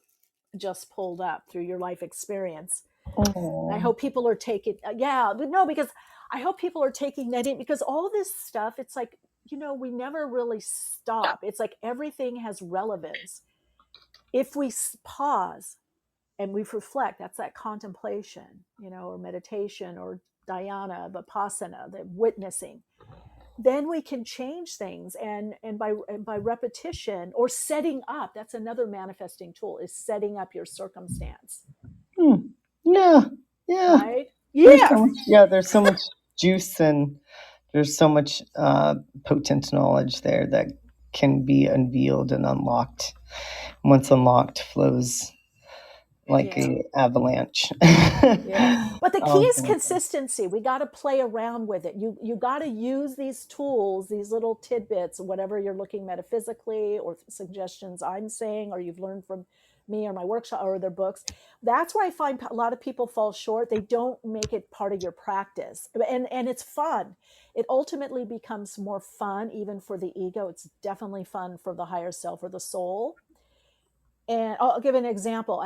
just pulled up through your life experience. I hope people are taking, because I hope people are taking that in, because all this stuff, it's like, we never really stop. It's like everything has relevance. If we pause and we reflect, that's that contemplation, or meditation, or dhyana, vipassana, the witnessing, then we can change things. And by repetition, or setting up, that's another manifesting tool, is setting up your circumstance. Yeah. Right? There's so much juice, and there's so much potent knowledge there that can be unveiled and unlocked. Once unlocked, flows like an avalanche. But the key is consistency. We got to play around with it. You got to use these tools, these little tidbits, whatever you're looking metaphysically, or suggestions I'm saying, or you've learned from me or my workshop or their books. That's where I find a lot of people fall short. They don't make it part of your practice. And it's fun. It ultimately becomes more fun, even for the ego. It's definitely fun for the higher self or the soul. And I'll give an example.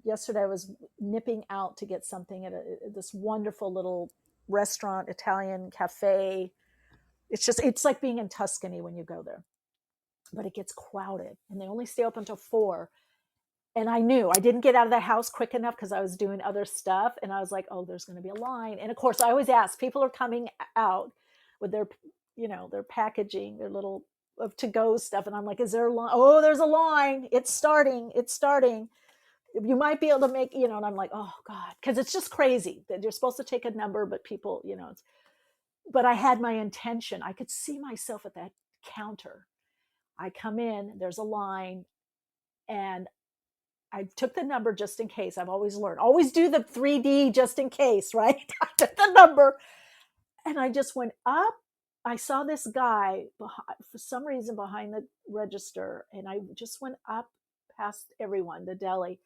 Yesterday I was nipping out to get something at this wonderful little restaurant, Italian cafe. It's like being in Tuscany when you go there, but it gets crowded, and they only stay open till 4. And I knew I didn't get out of the house quick enough because I was doing other stuff. And I was like, oh, there's going to be a line. And of course, I always ask, people are coming out with their, their packaging, their little to go stuff. And I'm like, is there a line? Oh, there's a line. It's starting. It's starting. You might be able to make, and I'm like, oh God, because it's just crazy that you're supposed to take a number, but people, but I had my intention. I could see myself at that counter. I come in, there's a line, and I took the number just in case. I've always learned, always do the 3D just in case, right? I took the number and I just went up. I saw this guy for some reason behind the register, and I just went up past everyone, the deli,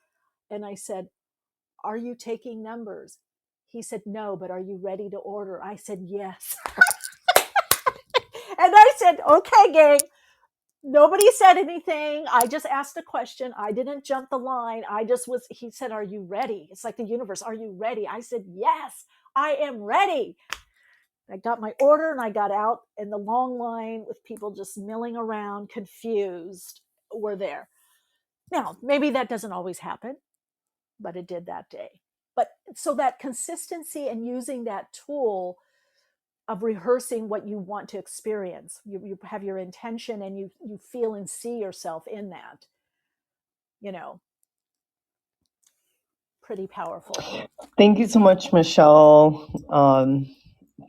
and I said, are you taking numbers? He said, no, but are you ready to order? I said, yes. And I said, okay, gang. Nobody said anything. I just asked a question. I didn't jump the line. He said, are you ready? It's like the universe. Are you ready? I said, yes, I am ready. I got my order and I got out, and the long line with people just milling around, confused, were there. Now, maybe that doesn't always happen, but it did that day. But so that consistency and using that tool of rehearsing what you want to experience, you have your intention and you feel and see yourself in that, pretty powerful. Thank you so much, Michele,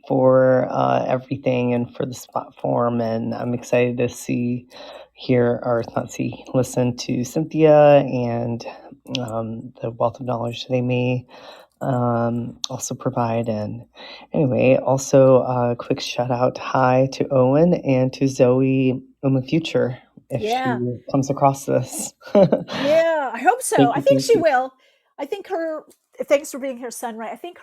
for everything and for this platform. And I'm excited to listen to Cynthia and the wealth of knowledge they may also provide. And anyway, also a quick shout out hi to Owen and to Zoe in the future if she comes across this. Yeah, I hope so. I think she will. I think thanks for being here, Sunray. I think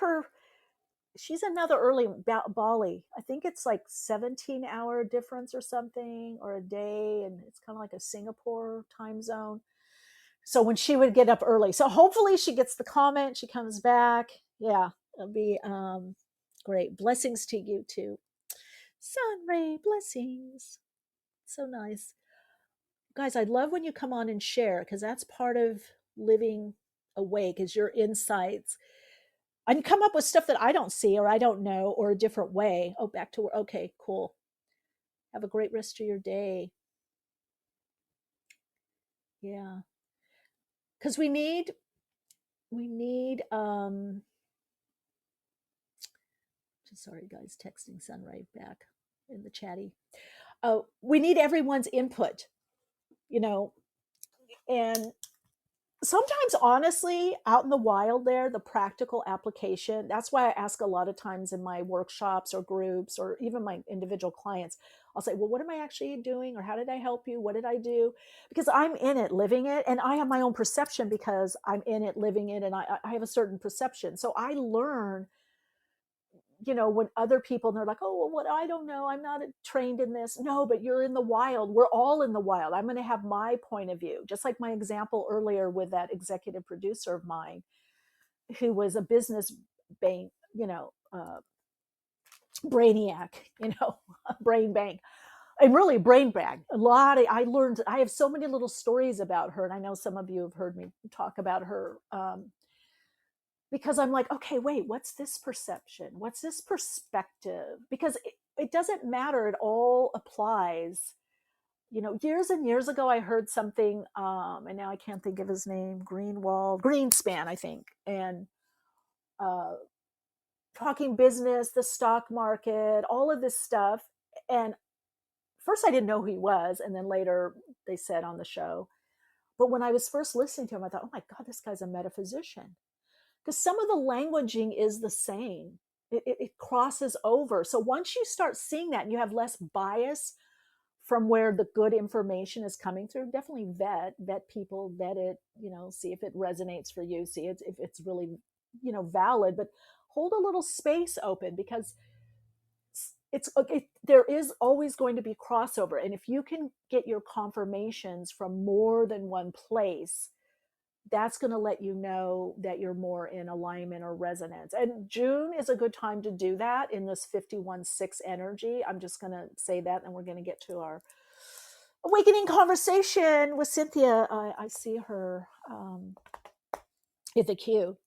she's another early Bali. I think it's like 17-hour difference or something, or a day, and it's kind of like a Singapore time zone. So when she would get up early, so hopefully she gets the comment, she comes back. Yeah, it'll be great. Blessings to you too, Sunray. Blessings. So nice, guys. I love when you come on and share, because that's part of living awake, is your insights. I can come up with stuff that I don't see or I don't know, or a different way. Oh, back to work. Okay, cool. Have a great rest of your day. Yeah. Because we need sorry guys, texting Sunray back in the chatty. We need everyone's input, and sometimes, honestly, out in the wild there, the practical application, that's why I ask a lot of times in my workshops or groups or even my individual clients, I'll say, well, what am I actually doing? Or how did I help you? What did I do? Because I'm in it, living it. And I have my own perception because I'm in it, living it. And I have a certain perception. So I learn, when other people, and they're like, oh, well, what, I don't know, I'm not trained in this. No, but you're in the wild. We're all in the wild. I'm going to have my point of view, just like my example earlier with that executive producer of mine, who was a business bank, brainiac, brain bank, and really brain bag. I have so many little stories about her. And I know some of you have heard me talk about her, because I'm like, okay, wait, what's this perception? What's this perspective? Because it doesn't matter. It all applies. Years and years ago, I heard something, and now I can't think of his name, Greenspan, I think. And talking business, the stock market, all of this stuff. And first I didn't know who he was. And then later they said on the show. But when I was first listening to him, I thought, oh my God, this guy's a metaphysician. Because some of the languaging is the same. It crosses over. So once you start seeing that and you have less bias from where the good information is coming through, definitely vet people, vet it, see if it resonates for you, see if it's really, valid, but hold a little space open, because there is always going to be crossover. And if you can get your confirmations from more than one place, that's going to let you know that you're more in alignment or resonance. And June is a good time to do that in this 51-6 energy. I'm just going to say that, and we're going to get to our awakening conversation with Cynthia. I see her in the queue.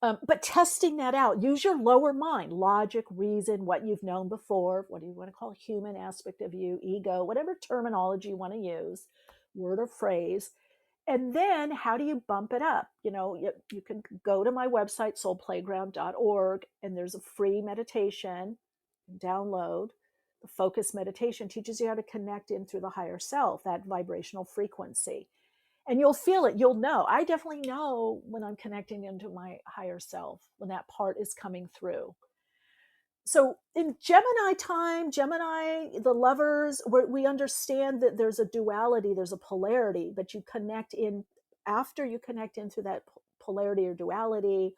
But testing that out, use your lower mind, logic, reason, what you've known before, what do you want to call human aspect of you, ego, whatever terminology you want to use, word or phrase. And then how do you bump it up? You can go to my website, soulplayground.org, and there's a free meditation. Download the focus meditation, teaches you how to connect in through the higher self, that vibrational frequency. And you'll feel it. You'll know. I definitely know when I'm connecting into my higher self, when that part is coming through. So in Gemini time, Gemini, the lovers, we understand that there's a duality, there's a polarity, but you connect in, after you connect into that polarity or duality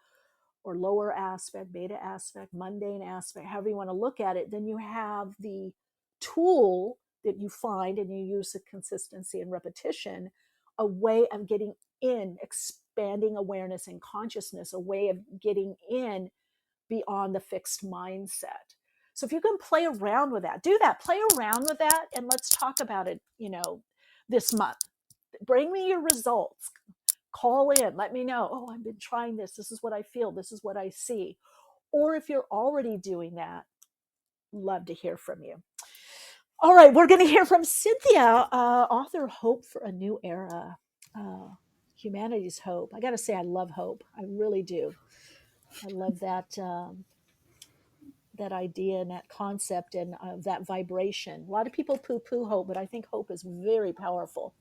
or lower aspect, beta aspect, mundane aspect, however you want to look at it, then you have the tool that you find and you use the consistency and repetition, a way of getting in, expanding awareness and consciousness, a way of getting in beyond the fixed mindset. So if you can play around with that, do that, play around with that, and let's talk about it, this month. Bring me your results. Call in, let me know, oh, I've been trying this. This is what I feel. This is what I see. Or if you're already doing that, love to hear from you. All right, we're going to hear from Cynthia, author, Hope for a New Era, Humanity's Hope. I got to say, I love hope. I really do. I love that that idea and that concept and that vibration. A lot of people poo-poo hope, but I think hope is very powerful.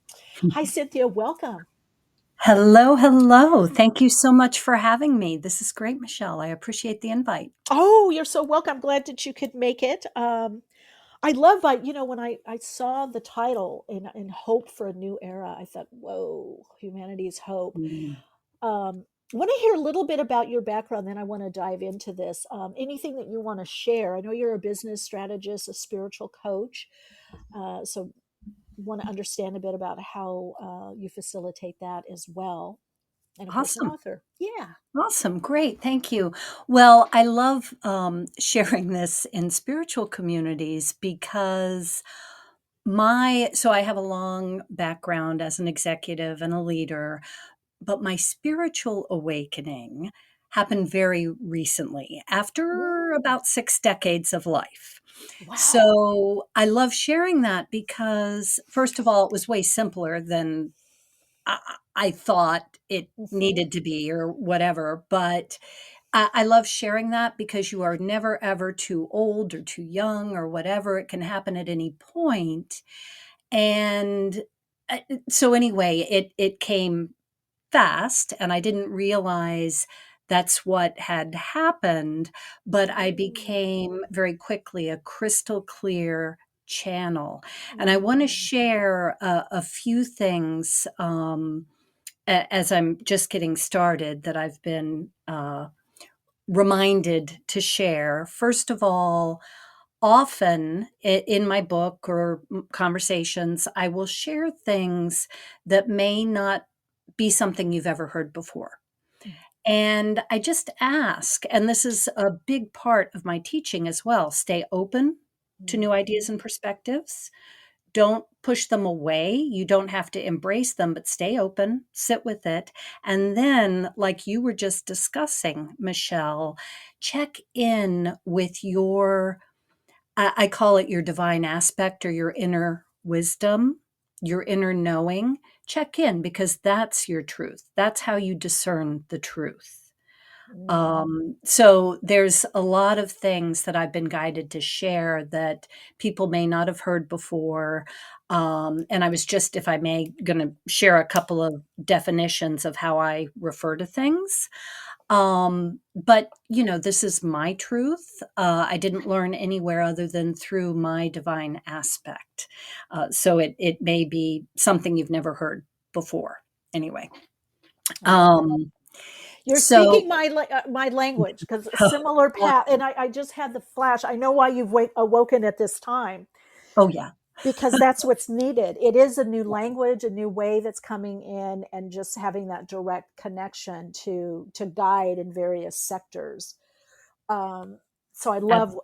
Hi, Cynthia. Welcome. Hello, hello. Thank you so much for having me. This is great, Michelle. I appreciate the invite. Oh, you're so welcome. I'm glad that you could make it. I love, when I saw the title in Hope for a New Era, I thought, whoa, Humanity's Hope. I want to hear a little bit about your background, then I want to dive into this. Anything that you want to share? I know you're a business strategist, a spiritual coach. So want to understand a bit about how you facilitate that as well. And of course, an author. Yeah. Awesome. Great. Thank you. Well, I love sharing this in spiritual communities because so I have a long background as an executive and a leader, but my spiritual awakening happened very recently after about 6 decades of life. Wow. So I love sharing that because, first of all, it was way simpler than I thought it needed to be or whatever. But I love sharing that because you are never, ever too old or too young or whatever. It can happen at any point. And so anyway, it came fast and I didn't realize that's what had happened, but I became very quickly a crystal clear channel. And I want to share a few things as I'm just getting started that I've been reminded to share. First of all, often in my book or conversations, I will share things that may not be something you've ever heard before. And I just ask, and this is a big part of my teaching as well, stay open to new ideas and perspectives. Don't push them away. You don't have to embrace them, but stay open, sit with it. And then, like you were just discussing, Michelle, check in with your, I call it your divine aspect or your inner wisdom, your inner knowing. Check in because that's your truth. That's how you discern the truth. So there's a lot of things that I've been guided to share that people may not have heard before. And I was just, if I may, going to share a couple of definitions of how I refer to things. But this is my truth. I didn't learn anywhere other than through my divine aspect. So it may be something you've never heard before. Anyway. You're speaking my language because similar path. And I just had the flash. I know why you've awoken at this time. Oh, yeah. Because that's what's needed. It is a new language, a new way that's coming in, and just having that direct connection to guide in various sectors. So I love,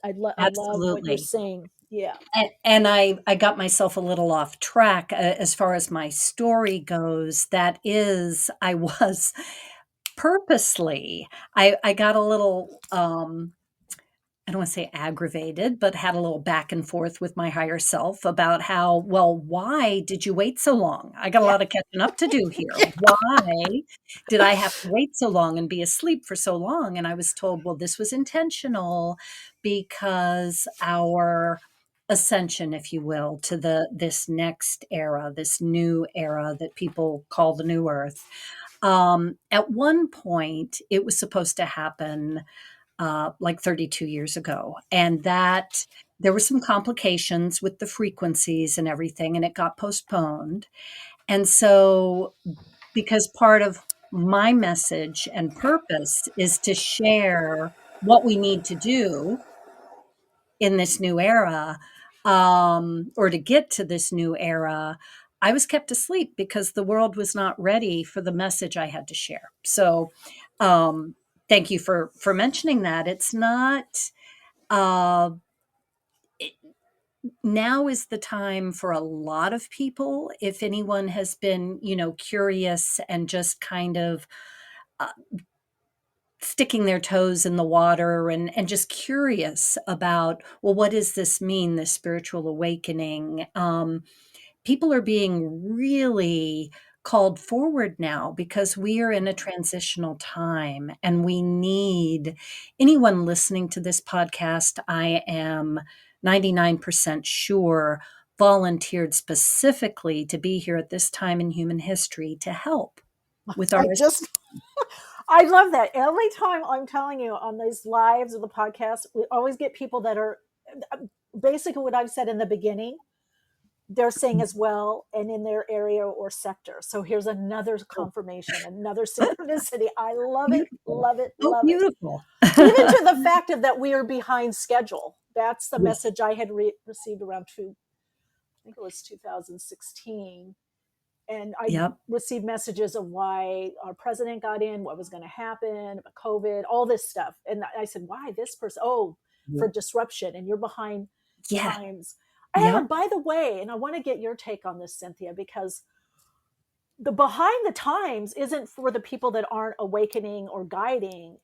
I love what you're saying. Yeah. And I got myself a little off track as far as my story goes. That is, I was purposely, I got a little, I don't want to say aggravated, but had a little back and forth with my higher self about how, well, why did you wait so long? I got a Yeah. lot of catching up to do here. Why did I have to wait so long and be asleep for so long? And I was told, well, this was intentional because our ascension, if you will, to this next era, this new era that people call the new earth. At one point, it was supposed to happen like 32 years ago. And that there were some complications with the frequencies and everything, and it got postponed. And so, because part of my message and purpose is to share what we need to do in this new era, or to get to this new era, I was kept asleep because the world was not ready for the message I had to share. So, um, thank you for mentioning that. It's not. Uh, it, Now is the time for a lot of people. If anyone has been, curious and just kind of uh, sticking their toes in the water and just curious about, well, what does this mean, this spiritual awakening? People are being really called forward now because we are in a transitional time and we need anyone listening to this podcast. I am 99% sure volunteered specifically to be here at this time in human history to help with our. I love that. Every time I'm telling you on these lives or the podcast, we always get people that are basically what I've said in the beginning. They're saying as well, and in their area or sector. So here's another confirmation, another synchronicity. I love it, Beautiful. love it, Oh, love it. beautiful. Even to the fact of that we are behind schedule. That's the Yes. message I had received around I think it was 2016. And I Yep. received messages of why our president got in, what was going to happen, COVID, all this stuff. And I said, why this person? Oh, for disruption, and you're behind Yeah. times. Yep. And by the way, and I want to get your take on this, Cynthia, because the behind the times isn't for the people that aren't awakening or guiding.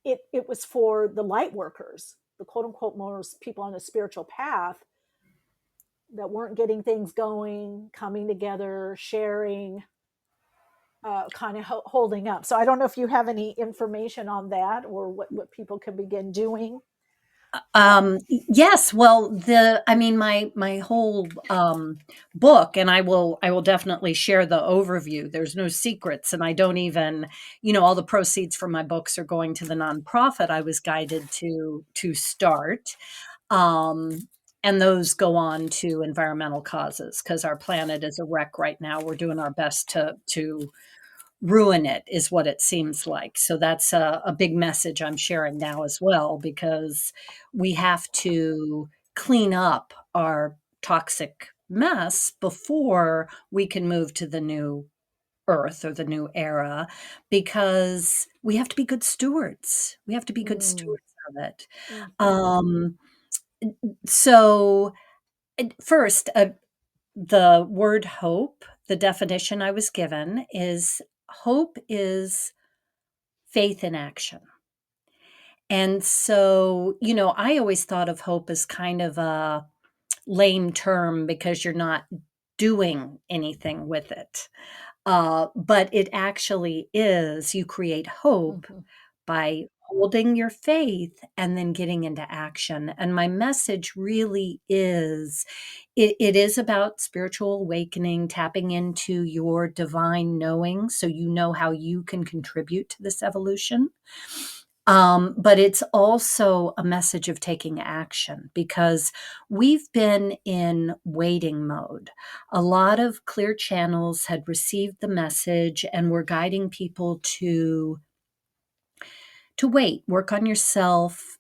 It was for the light workers, the quote unquote most people on the spiritual path that weren't getting things going, coming together, sharing, kind of holding up. So I don't know if you have any information on that or what people can begin doing. Yes, well, I mean, my whole book, and I will definitely share the overview. There's no secrets, and I don't even, all the proceeds from my books are going to the nonprofit I was guided to start. And those go on to environmental causes because our planet is a wreck right now. We're doing our best to ruin it, is what it seems like. So that's a big message I'm sharing now as well, because we have to clean up our toxic mess before we can move to the new earth or the new era, because we have to be good stewards. We have to be good stewards of it. Um, so first, the word hope, the definition I was given is hope is faith in action. And so, I always thought of hope as kind of a lame term because you're not doing anything with it. But it actually is. You create hope by holding your faith and then getting into action. And my message really is it is about spiritual awakening, tapping into your divine knowing so you know how you can contribute to this evolution. But it's also a message of taking action because we've been in waiting mode. A lot of clear channels had received the message and were guiding people to wait, work on yourself,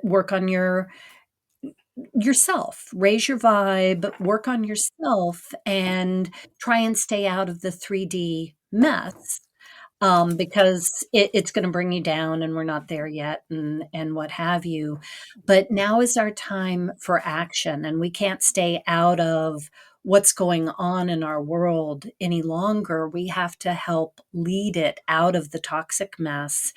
work on yourself, raise your vibe, work on yourself, and try and stay out of the 3D mess. because it's going to bring you down, and we're not there yet, and what have you. But now is our time for action, and we can't stay out of what's going on in our world any longer. We have to help lead it out of the toxic mess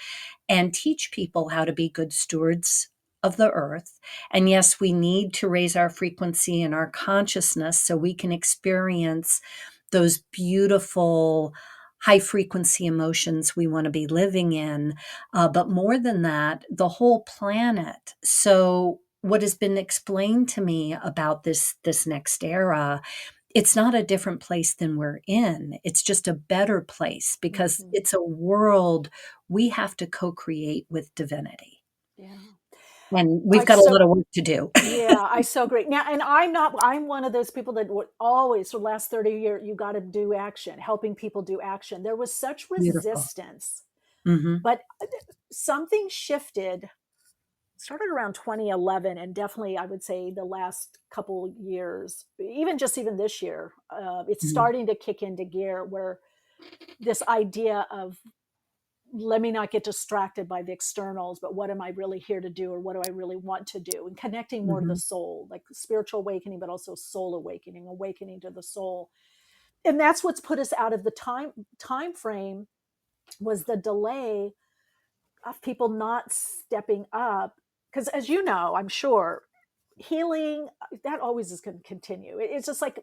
and teach people how to be good stewards of the earth. And yes, we need to raise our frequency and our consciousness so we can experience those beautiful high frequency emotions we want to be living in. But more than that, the whole planet. So what has been explained to me about this next era, it's not a different place than we're in. It's just a better place because it's a world we have to co-create with divinity. Yeah. And we've got a lot of work to do. Yeah, I so agree. Now, and I'm one of those people that would always, for the last 30 years, you got to do action, helping people do action. There was such resistance, but something shifted, started around 2011. And definitely, I would say the last couple years, even this year, it's starting to kick into gear where this idea of, let me not get distracted by the externals, but what am I really here to do, or what do I really want to do, and connecting more to the soul, like spiritual awakening, but also soul awakening to the soul. And that's what's put us out of the time frame, was the delay of people not stepping up. Because as you know, I'm sure, healing, that always is going to continue. It's just like,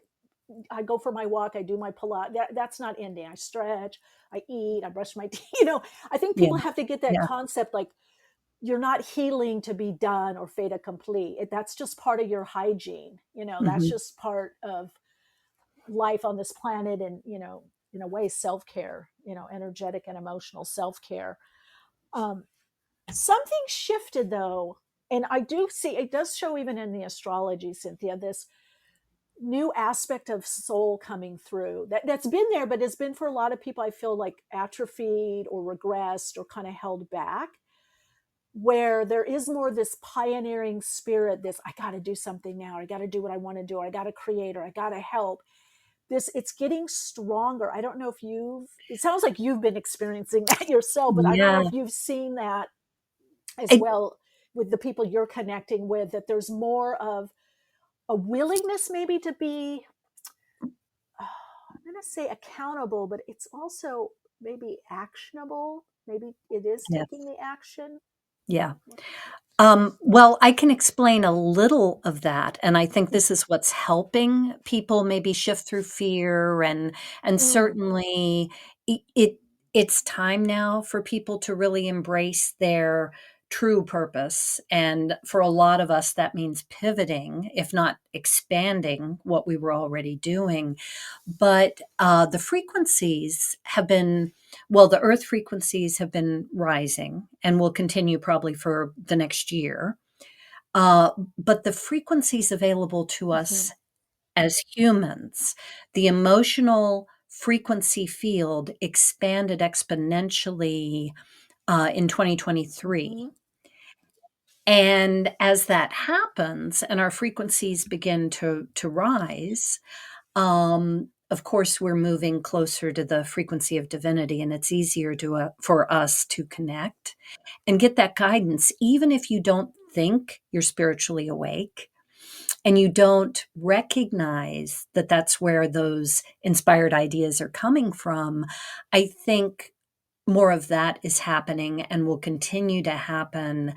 I go for my walk, I do my Pilates. That's not ending. I stretch, I eat, I brush my teeth. I think people have to get that concept, like, you're not healing to be done or fait accompli. That's just part of your hygiene. That's just part of life on this planet, and in a way, self-care. Energetic and emotional self-care. Something shifted though, and I do see it does show even in the astrology, Cynthia, this new aspect of soul coming through that's been there, but it's been, for a lot of people, I feel like, atrophied or regressed or kind of held back, where there is more this pioneering spirit, this, I got to do something now, I got to do what I want to do, or I got to create, or I got to help. It's getting stronger. I don't know if it sounds like you've been experiencing that yourself, but I don't know if you've seen that as well with the people you're connecting with, that there's more of a willingness maybe to be, I'm going to say accountable, but it's also maybe actionable. Maybe it is taking the action. Yeah. Well, I can explain a little of that. And I think this is what's helping people maybe shift through fear. And certainly it's time now for people to really embrace their true purpose. And for a lot of us, that means pivoting, if not expanding what we were already doing. But the frequencies have been, the earth frequencies have been rising and will continue probably for the next year. But the frequencies available to us as humans, the emotional frequency field expanded exponentially in 2023. And as that happens and our frequencies begin to rise, of course, we're moving closer to the frequency of divinity, and it's easier for us to connect and get that guidance, even if you don't think you're spiritually awake and you don't recognize that that's where those inspired ideas are coming from. I think more of that is happening and will continue to happen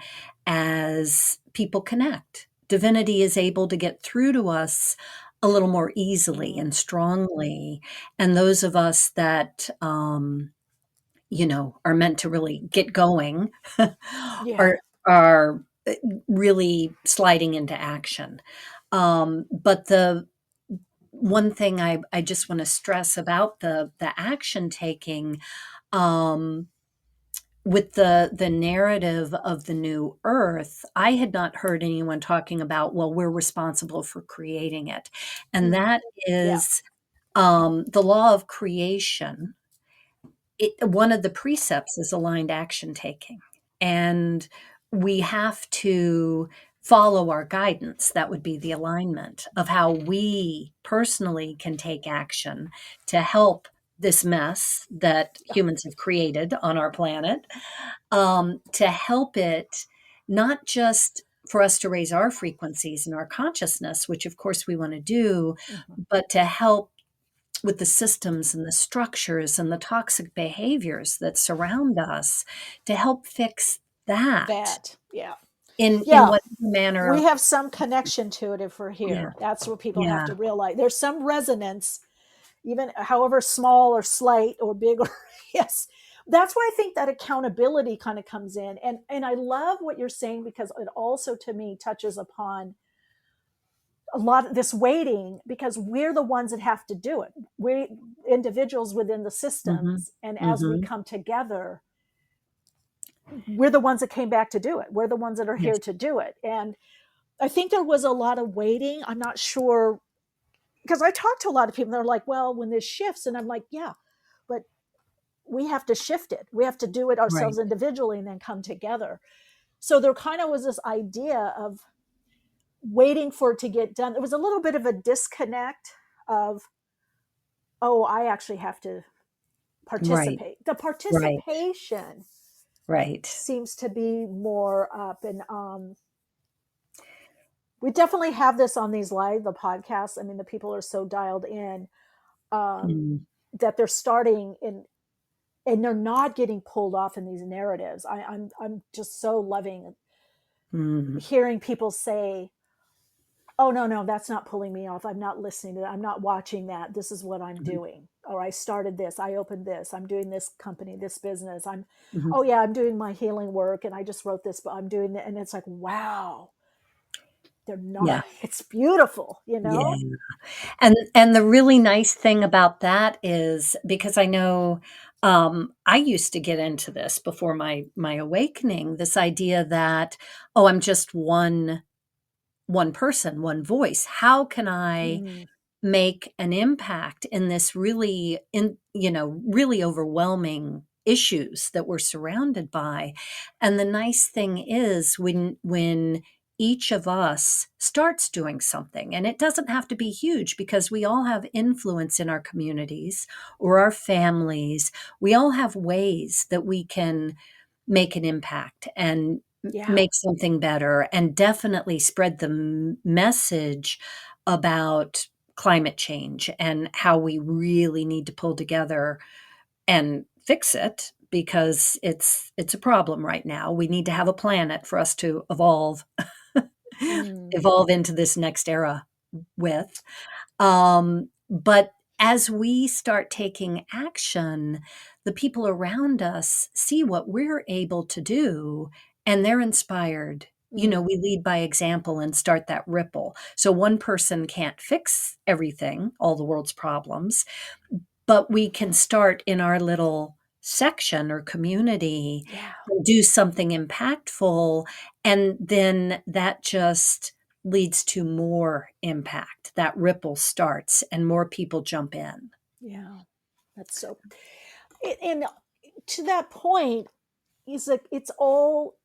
as people connect. Divinity is able to get through to us a little more easily and strongly. And those of us that, are meant to really get going are really sliding into action. But the one thing I just want to stress about the action taking, with the narrative of the new earth, I had not heard anyone talking about, well, we're responsible for creating it. And that is the law of creation. One of the precepts is aligned action taking. And we have to follow our guidance. That would be the alignment of how we personally can take action to help this mess that humans have created on our planet, to help it, not just for us to raise our frequencies and our consciousness, which of course we want to do, but to help with the systems and the structures and the toxic behaviors that surround us, to help fix that Yeah. in Yeah. whatever manner. We have some connection to it if we're here. That's what people have to realize. There's some resonance, even however small or slight or big, or yes. That's why I think that accountability kind of comes in. And I love what you're saying, because it also to me touches upon a lot of this waiting, because we're the ones that have to do it. We're individuals within the systems. And as we come together, we're the ones that came back to do it. We're the ones that are here to do it. And I think there was a lot of waiting. I'm not sure, because I talked to a lot of people, and they're like, well, when this shifts, and I'm like, yeah, but we have to shift it. We have to do it ourselves individually and then come together. So there kind of was this idea of waiting for it to get done. There was a little bit of a disconnect of, oh, I actually have to participate. The participation seems to be more up. And we definitely have this on these the podcasts. I mean, the people are so dialed in that they're starting in, and they're not getting pulled off in these narratives. I'm just so loving hearing people say, oh, no, that's not pulling me off. I'm not listening to that. I'm not watching that. This is what I'm doing. Or I started this. I opened this. I'm doing this company, this business. Oh yeah, I'm doing my healing work, and I just wrote this, but I'm doing it. And it's like, wow, they're not, it's beautiful, you know? Yeah. And the really nice thing about that is, because I know, I used to get into this before my awakening, this idea that, oh, I'm just one person, one voice. How can I make an impact in this really overwhelming issues that we're surrounded by? And the nice thing is, when each of us starts doing something, and it doesn't have to be huge, because we all have influence in our communities or our families. We all have ways that we can make an impact and make something better, and definitely spread the message about climate change and how we really need to pull together and fix it, because it's a problem right now. We need to have a planet for us to evolve into this next era with. But as we start taking action, the people around us see what we're able to do, and they're inspired. We lead by example and start that ripple. So one person can't fix everything, all the world's problems, but we can start in our little section or community, do something impactful, and then that just leads to more impact. That ripple starts and more people jump in. Yeah, that's so. And to that point, it's all,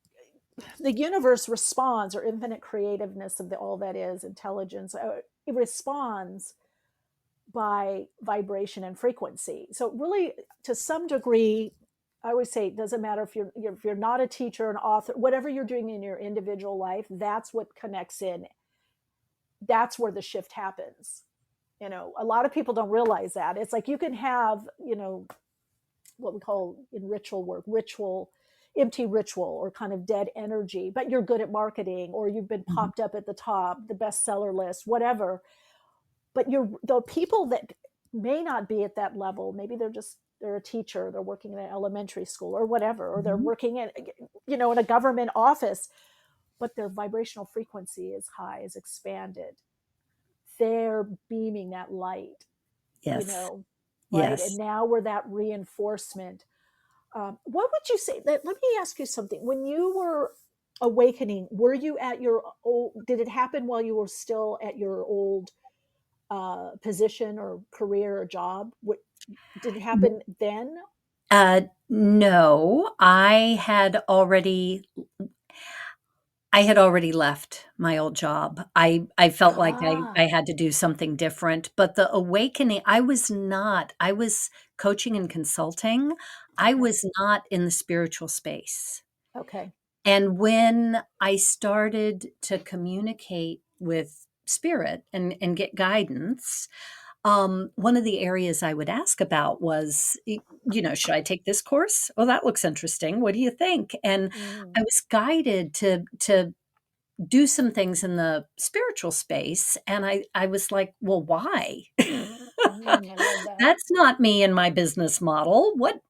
the universe responds, or infinite creativeness of all that is intelligence. It responds by vibration and frequency. So really, to some degree, I always say it doesn't matter if you're not a teacher, an author, whatever you're doing in your individual life, that's what connects in. That's where the shift happens. A lot of people don't realize that. It's like you can have, what we call in ritual work, empty ritual, or kind of dead energy, but you're good at marketing, or you've been popped up at the top, the bestseller list, whatever. But the people that may not be at that level, maybe they're a teacher, they're working in an elementary school or whatever, or they're working in a government office, but their vibrational frequency is high, is expanded. They're beaming that light, right? And now we're that reinforcement. What would you say? Let me ask you something. When you were awakening, were you at your old? Did it happen while you were still at your old position or career or job? Did it happen then? No, I had already. I had already left my old job. I felt like Ah, I had to do something different, but the awakening, I was coaching and consulting. I okay, was not in the spiritual space. okay. And when I started to communicate with spirit and get guidance, one of the areas I would ask about was, should I take this course? Oh, that looks interesting. What do you think? And Mm, I was guided to do some things in the spiritual space, and I was like, "Well, why?" I love that. That's not me and my business model. What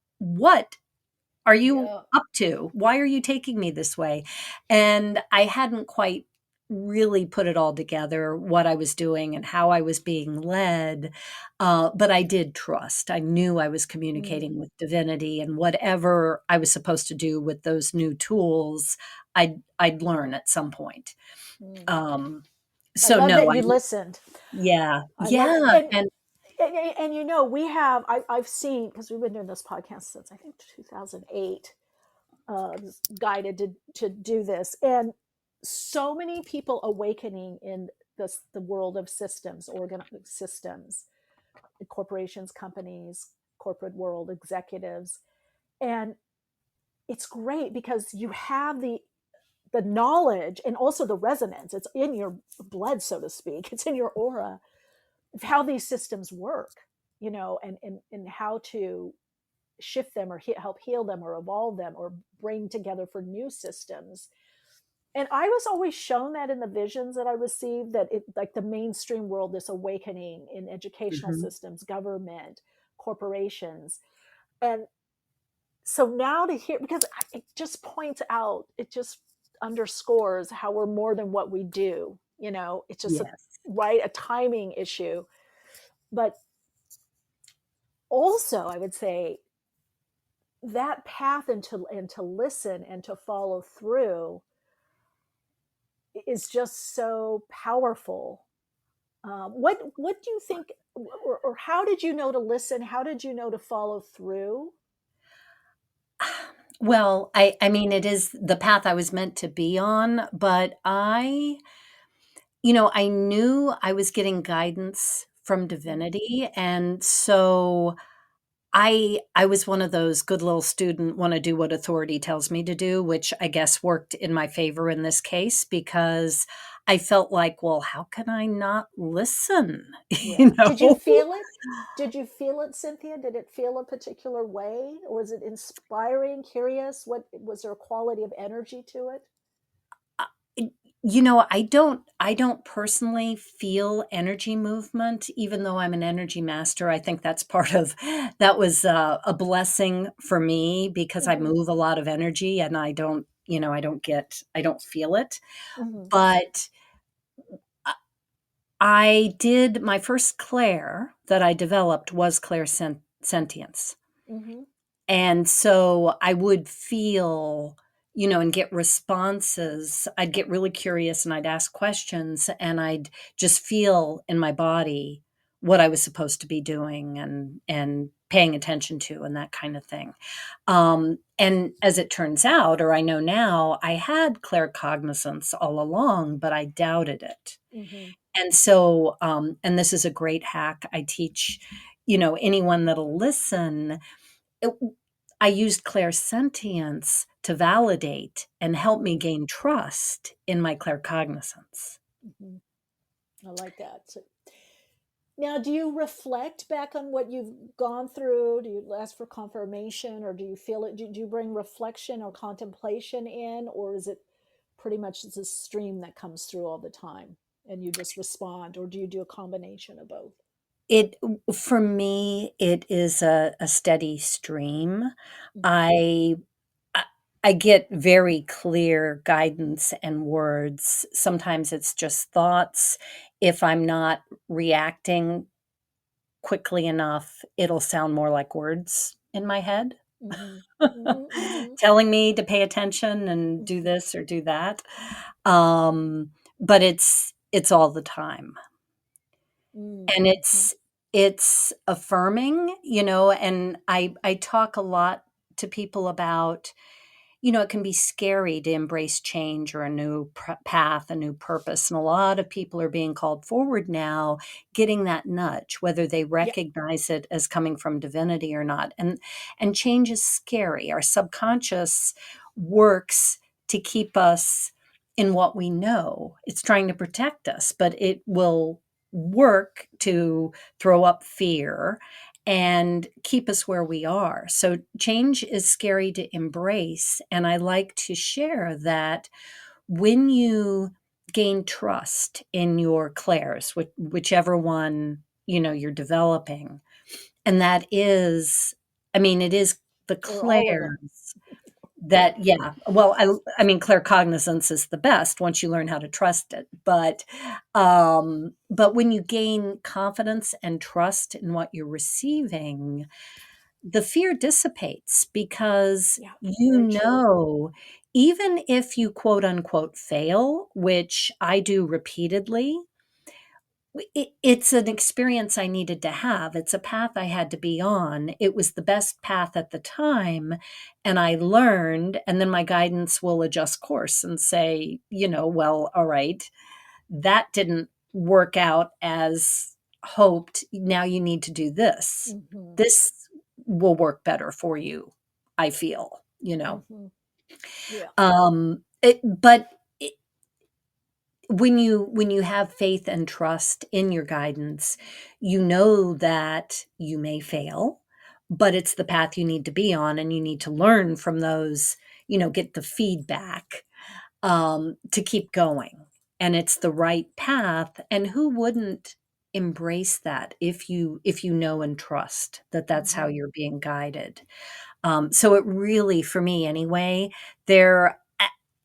are you Yeah. up to? Why are you taking me this way? And I hadn't quite really put it all together, what I was doing and how I was being led, but I did trust. I knew I was Mm, communicating with divinity, and whatever I was supposed to do with those new tools, I'd learn at some point. mm. Um, I so love no, that I you listened. yeah, I love yeah, and you know we have I've seen because we've been doing this podcast since I think 2008, guided to do this, and so many people awakening in the world of systems, organized systems, corporations, companies, corporate world, executives, and it's great because you have the knowledge and also the resonance. It's in your blood, so to speak. It's in your aura of how these systems work, and how to shift them or help heal them or evolve them or bring together for new systems. And I was always shown that in the visions that I received, that it like the mainstream world, this awakening in educational mhm, systems, government, corporations. And so now to hear, because it just points out, it just underscores how we're more than what we do. It's just yes. a timing issue. But also, I would say that path and to listen and to follow through is just so powerful. What do you think, or how did you know to listen? How did you know to follow through? Well, I mean, it is the path I was meant to be on, but I knew I was getting guidance from Mm, divinity, and so I was one of those good little student, wanna do what authority tells me to do, which I guess worked in my favor in this case because I felt like, "Well, how can I not listen?" yeah. You Did you know? feel it? Did you feel it, Cynthia? Did it feel a particular way, or was it inspiring, curious? What was there a quality of energy to it? Y I don't personally feel energy movement, even though I'm an energy master. I think that's part of that was, a blessing for me because I Hmm. move a lot of energy and I don't feel it. Hmm. But I did my first clair that I developed was clairsentience. Hmm. And so I would feel, and get responses. I'd get really curious and I'd ask questions and I'd just feel in my body what I was supposed to be doing and paying attention to and that kind of thing. And as it turns out, or I know now, I had claircognizance all along, but I doubted it. Hmm. And so, and this is a great hack I teach, anyone that'll listen. It I used clairsentience to validate and help me gain trust in my claircognizance. Hmm. I like that. So, now, do you reflect back on what you've gone through? Do you ask for confirmation, or do you feel it? Do you bring reflection or contemplation in, or is it pretty much just a stream that comes through all the time and you just respond, or do you do a combination of both? It For me, it is a steady stream. Hmm. I I I get very clear guidance and words. Sometimes it's just thoughts. If I'm not reacting quickly enough, it'll sound more like words in my head. Hmm. Hmm. Hmm. Telling me to pay attention and do Hmm. this or do that. But it's all the time. And Hmm. it's affirming, and I talk a lot to people about, it can be scary to embrace change or a new path, a new purpose. And a lot of people are being called forward now, getting that nudge, whether they recognize it as coming from divinity or not. And change is scary. Our subconscious works to keep us in what we know. It's trying to protect us, but it will work to throw up fear and keep us where we are. So change is scary to embrace. And I like to share that when you gain trust in your clairs, whichever one, you're developing, and that is, it is the Or all of them. clairs that, well, I mean, claircognizance is the best once you learn how to trust it. But when you gain confidence and trust in what you're receiving, the fear dissipates because very true. even if you quote unquote fail, which I do repeatedly, it's an experience I needed to have. It's a path I had to be on. It was the best path at the time. And I learned, and then my guidance will adjust course and say, well, all right, that didn't work out as hoped. Now you need to do this. Mm-hmm. This will work better for you, I feel, Mm-hmm. Yeah. But when you have faith and trust in your guidance, you know that you may fail, but it's the path you need to be on, and you need to learn from those, get the feedback to keep going. And it's the right path. And who wouldn't embrace that if you know and trust that that's how you're being guided? So it really, for me anyway,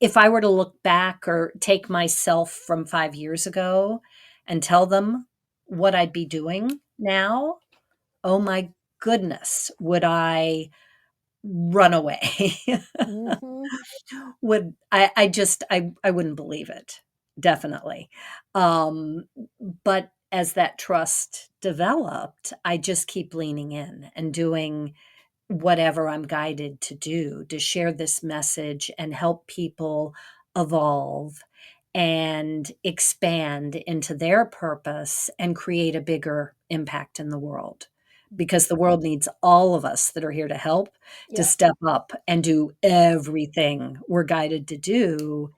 if I were to look back or take myself from 5 years ago and tell them what I'd be doing now, oh my goodness, would I run away? Mm-hmm. I wouldn't believe it. Definitely. But as that trust developed, I just keep leaning in and doing whatever I'm guided to do to share this message and help people evolve and expand into their purpose and create a bigger impact in the world. Because the world needs all of us that are here to help to step up and do everything we're guided to do.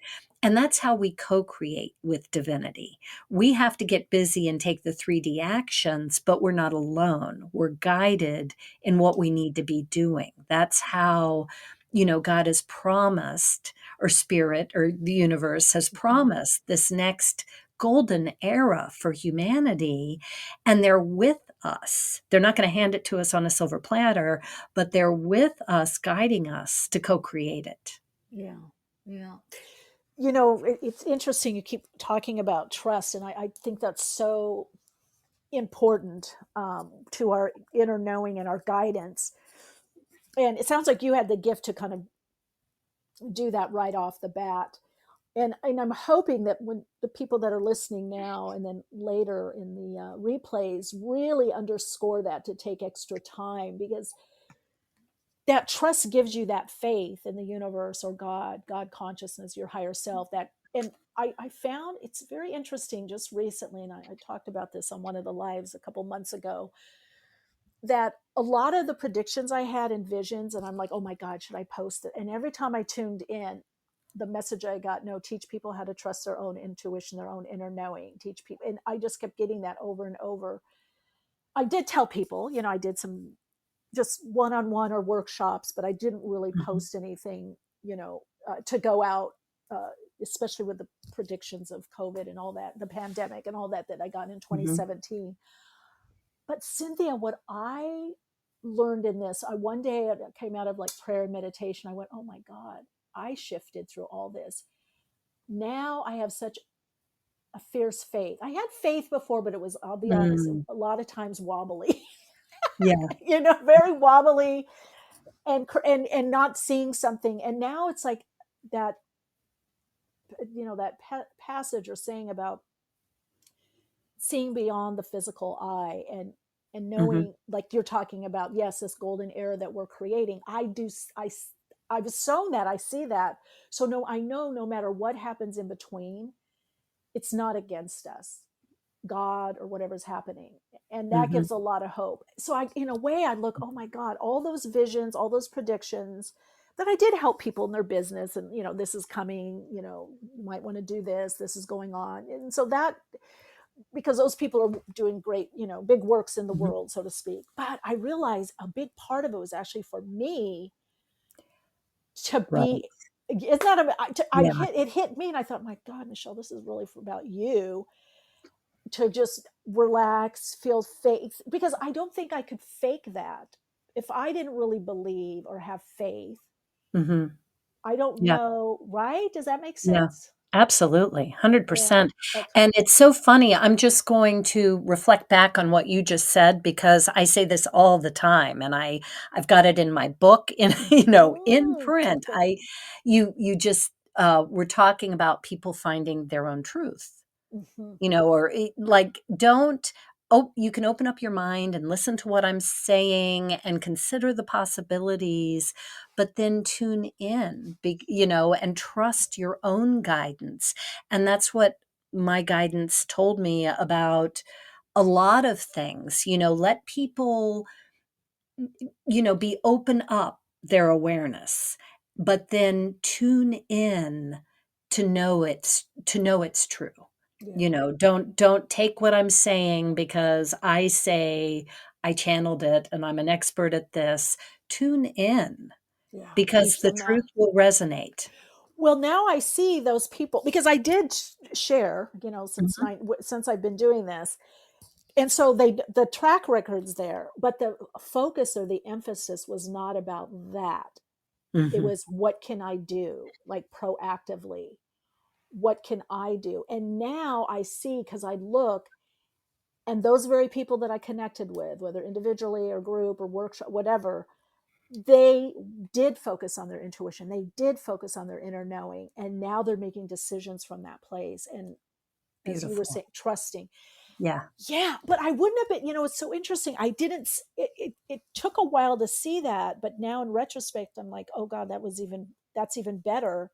And that's how we co-create with divinity. We have to get busy and take the 3D actions, but we're not alone. We're guided in what we need to be doing. That's how, God has promised, or spirit or the universe has promised this next golden era for humanity. And they're with us. They're not going to hand it to us on a silver platter, but they're with us, guiding us to co-create it. Yeah. Yeah. It's interesting you keep talking about trust, and I think that's so important to our inner knowing and our guidance. And it sounds like you had the gift to kind of do that right off the bat. And I'm hoping that when the people that are listening now and then later in the replays really underscore that, to take extra time, because that trust gives you that faith in the universe or God consciousness, your higher self. And I found it's very interesting just recently, and I talked about this on one of the lives a couple months ago, that a lot of the predictions I had and visions, and I'm like, oh my God, should I post it? And every time I tuned in, the message I got, no, teach people how to trust their own intuition, their own inner knowing, teach people. And I just kept getting that over and over. I did tell people, I did some just one-on-one or workshops, but I didn't really post anything, to go out, especially with the predictions of COVID and all that, the pandemic and all that I got in 2017. But Cynthia, what I learned in this, one day I came out of like prayer and meditation. I went, oh my God, I shifted through all this. Now I have such a fierce faith. I had faith before, but it was, I'll be honest, a lot of times wobbly. Yeah. Very wobbly and not seeing something. And now it's like that, that passage or saying about seeing beyond the physical eye and knowing, like you're talking about, yes, this golden era that we're creating. I I've sown that. I see that. So no, I know no matter what happens in between, it's not against us, God or whatever's happening. And that Hmm. gives a lot of hope. So I, in a way, I look, oh my God, all those visions, all those predictions that I did help people in their business. And, this is coming, you might want to do this, this is going on. And so that, because those people are doing great, big works in the Hmm. world, so to speak. But I realized a big part of it was actually for me to Right. be, it's not about, Yeah. it hit me. And I thought, my God, Michele, this is really about you, to just relax, feel faith, because I don't think I could fake that if I didn't really believe or have faith. Hmm. I don't Yeah. know, right? Does that make Yeah. sense? Absolutely. Yeah. 100%. Okay. And it's so funny. I'm just going to reflect back on what you just said because I say this all the time and I've got it in my book in in print. Okay. You just we're talking about people finding their own truth. Hmm. Or like, don't, you can open up your mind and listen to what I'm saying and consider the possibilities, but then tune in, and trust your own guidance. And that's what my guidance told me about a lot of things. Let people, be open up their awareness, but then tune in to know it's true. Yeah. Don't take what I'm saying because I say I channeled it and I'm an expert at this. Tune in Yeah. because Teach the them that. truth will resonate. Well, now I see those people because I did share, Mhm. since I've been doing this. And so the track record's there, but the focus or the emphasis was not about that. It Mhm. was, what can I do, like proactively? What can I do? And now I see, because I look, and those very people that I connected with, whether individually or group or workshop, whatever, they did focus on their intuition. They did focus on their inner knowing. And now they're making decisions from that place. And as you were Beautiful. saying, trusting. Yeah. Yeah, but I wouldn't have been, it's so interesting. I didn't, it took a while to see that, but now in retrospect, I'm like, oh God, that's even better,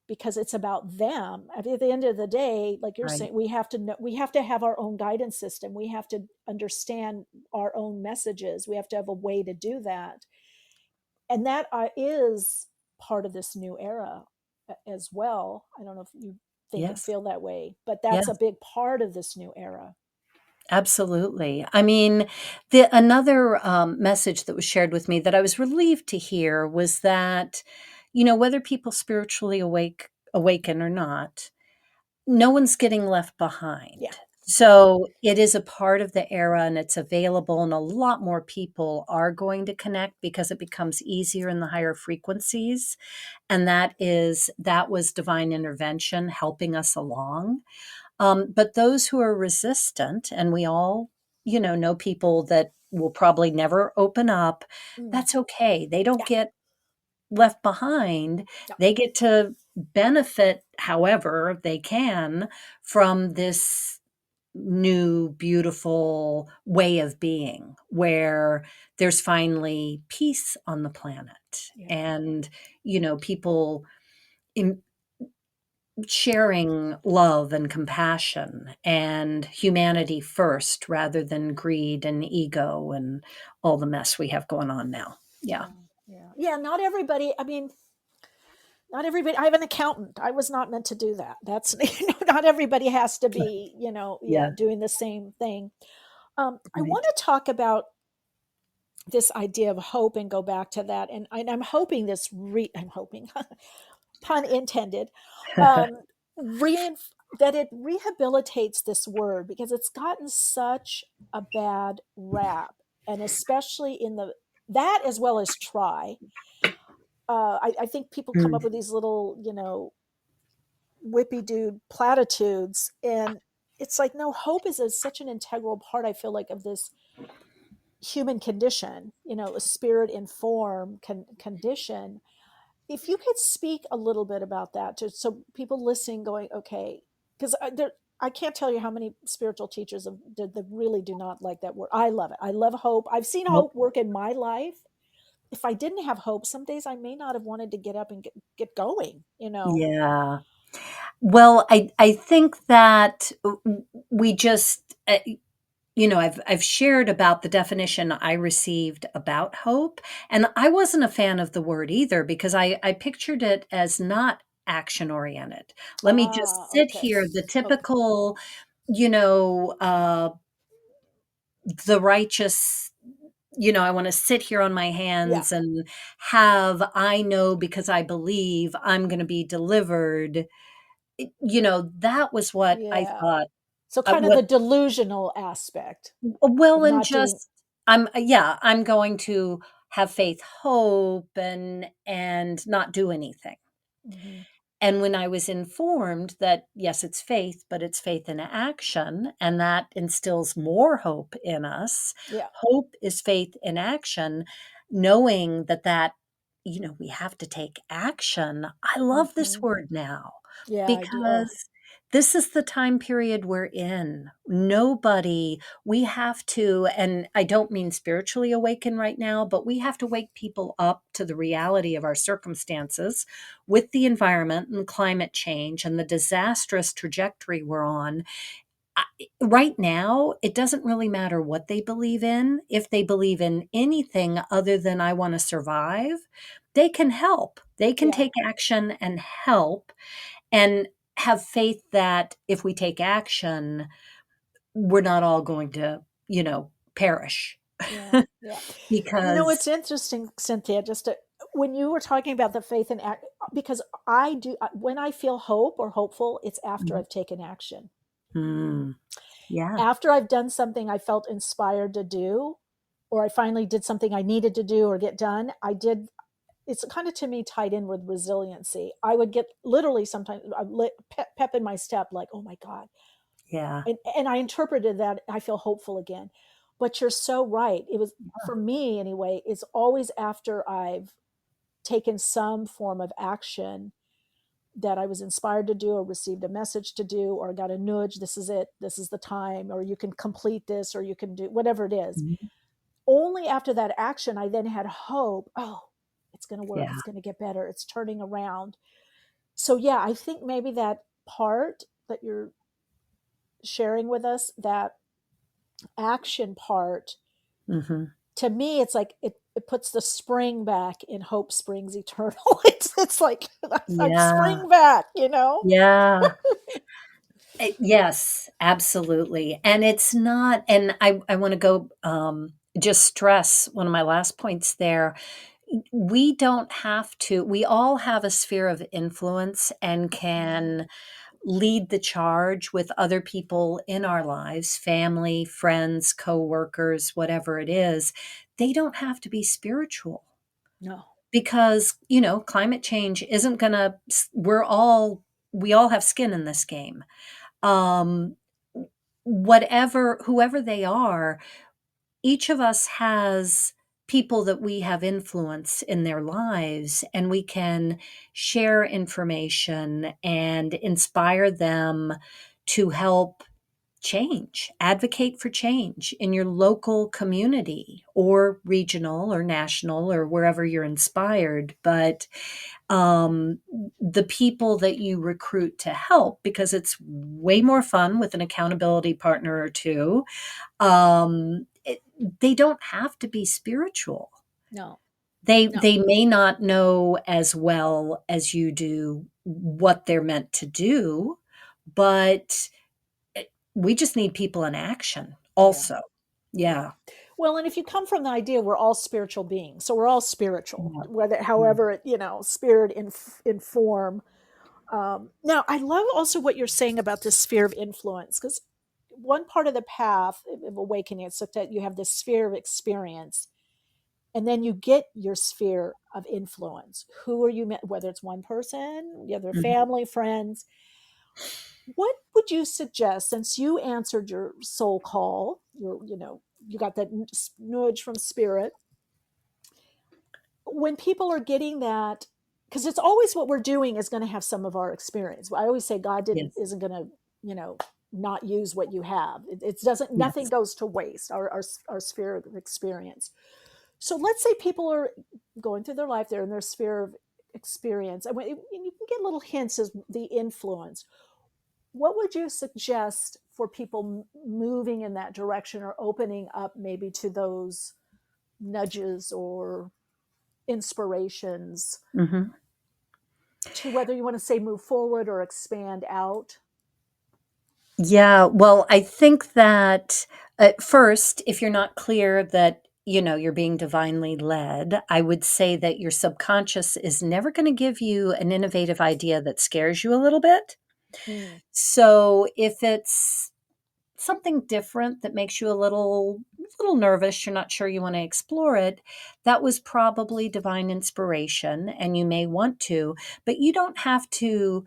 because it's about them. At the end of the day, like you're Right. saying, we have to know, we have to have our own guidance system. We have to understand our own messages. We have to have a way to do that. And that is part of this new era as well. I don't know if you think and Yes. feel that way, but that's a Yes. big part of this new era. Absolutely. I mean, the another message that was shared with me that I was relieved to hear was that, whether people spiritually awaken or not, no one's getting left Yeah, behind. exactly. So it is a part of the era and it's available, and a lot more people are going to connect because it becomes easier in the higher frequencies. And that was divine intervention helping us along. But those who are resistant, and we all, know people that will probably never open up, Mm, that's okay. They don't yeah, get left behind. yeah, They get to benefit however they can from this new, beautiful way of being where there's finally peace on the planet yeah. and, people sharing love and compassion and humanity first rather than greed and ego and all the mess we have going on now. Yeah. Yeah, yeah, yeah. Not everybody. I mean, not everybody. I have an accountant. I was not meant to do that. That's not everybody has to be, yeah, Yeah. doing the same thing. I want Right. to talk about this idea of hope and go back to that. And I'm hoping I'm hoping, pun intended, um, that it rehabilitates this word, because it's gotten such a bad rap, and especially in that, as well as try. I think people come up Mm. with these little, whippy dude platitudes, and it's like, no, hope is such an integral part, I feel like, of this human condition, a spirit in form condition. If you could speak a little bit about that, so people listening going, okay, because I can't tell you how many spiritual teachers that really do not like that word. I love it. I love hope. I've seen Nope. hope work in my life, if I didn't have hope, some days I may not have wanted to get up and get going, Yeah. Well, I think that we just, I've shared about the definition I received about hope, and I wasn't a fan of the word either because I pictured it as not action oriented. Let me just sit Okay. here, the Okay. typical, you know, uh, the righteous, I want to sit here on my Yeah. hands and I know because I believe I'm going to be delivered. That was what I Yeah. thought. So kind of What the delusional aspect of Well, and not doing. just I'm going to have faith, hope, and not do anything. Mhm. And when I was informed that, yes, it's faith, but it's faith in action, and that instills more hope in us. Yeah. Hope is faith in action, knowing that, we have to take action. I love this Mhm. word now Yeah, I do. Oh, because this is the time period we're in. We have to, and I don't mean spiritually awaken right now, but we have to wake people up to the reality of our circumstances with the environment and climate change and the disastrous trajectory we're on. Right now, it doesn't really matter what they believe in. If they believe in anything other than I want to survive, they can help. They can yeah. take action and help and have faith that if we take action, we're not all going to, perish. Yeah. Yeah. It's Because interesting, Cynthia, when you were talking about the faith and act, because I do, when I feel hope or hopeful, it's after I've taken action. Mm, yeah, After I've done something I felt inspired to do, or I finally did something I needed to do or get done, it's kind of to me tied in with resiliency. I would get literally sometimes pep in my step, like, oh my God. yeah, And I interpreted that I feel hopeful again. But you're so right. It was, for me anyway, it's always after I've taken some form of action that I was inspired to do or received a message to do or got a nudge. This is it. This is the time, or you can complete this, or you can do whatever it is. mhm, Only after that action, I then had hope. Oh, it's going to work. yeah, It's going to get better. It's turning around. So, yeah, I think maybe that part that you're sharing with us, that action part, mhm, to me, it's like it puts the spring back in hope springs eternal. It's like I'm yeah, spring back. yeah. Yes, absolutely. And it's not, and I want to go, just stress one of my last points there. We don't have to, we all have a sphere of influence and Mhm. can lead the charge with other people in our lives, family, friends, coworkers, whatever it is. They don't have to be spiritual No. because, climate change isn't going to, we all have skin in this game. Um, whoever they are, each of us has people that we have influence in their lives, and we can share information and inspire them to help change, advocate for change in your local community or regional or national or wherever you're inspired. But um, the people that you recruit to help, because it's way more fun with an accountability partner or two, they don't have to be spiritual. No. No. They may not know as well as you do what they're meant to do, but we just need people in action Yeah. also. Yeah. Yeah. Well, and if you come from the idea we're all spiritual beings, so we're all spiritual, Yeah. whether Yeah. however spirit in form. Now, I love also what you're saying about this sphere of influence, because one part of the path of awakening is that you have this sphere of experience, and then you get your sphere of influence. Who are you? Whether it's one person, the other Mhm. family, friends. What would you suggest, since you answered your soul call, you got that nudge from spirit, when people are getting that, because it's always what we're doing is going to have some of our experience. I always say God Yes. isn't going to, not use what you have. It doesn't, nothing Yes. goes to waste, our sphere of experience. So let's say people are going through their life, they're in their sphere of experience, and you can get little hints as the influence. What would you suggest for people moving in that direction or opening up maybe to those nudges or inspirations Mm-hmm. to whether you want to say move forward or expand out? Yeah, well, I think that at first, if you're not clear that, you're being divinely led, I would say that your subconscious is never going to give you an innovative idea that scares you a little bit. Mm. So if it's something different that makes you a little nervous, you're not sure you want to explore it, that was probably divine inspiration and you may want to, but you don't have to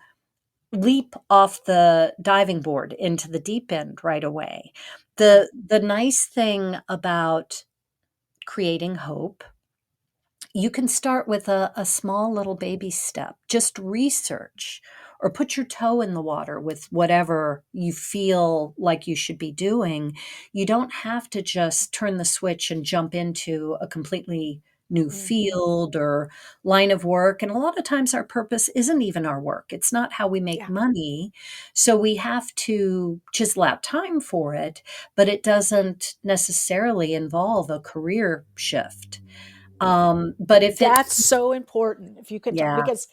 leap off the diving board into the deep end right away. The nice thing about creating hope, you can start with a small little baby step. Just research or put your toe in the water with whatever you feel like you should be doing. You don't have to just turn the switch and jump into a completely new field or line of work. And a lot of times our purpose isn't even our work. It's not how we make money. So we have to chisel out time for it, but it doesn't necessarily involve a career shift. But if That's so important. If you can talk, yeah, because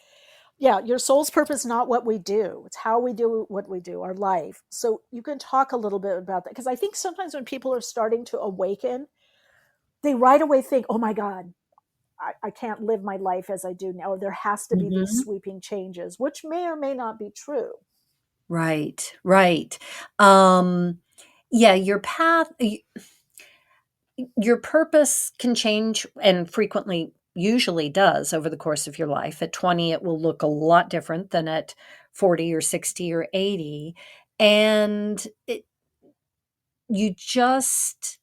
your soul's purpose is not what we do. It's how we do what we do, our life. So you can talk a little bit about that. Because I think sometimes when people are starting to awaken, they right away think, oh my God, I can't live my life as I do now. Or there has to be these mhm, sweeping changes, which may or may not be true. right, right. Um, yeah, your path, your purpose can change and frequently usually does over the course of your life. At 20, it will look a lot different than at 40 or 60 or 80. And you just,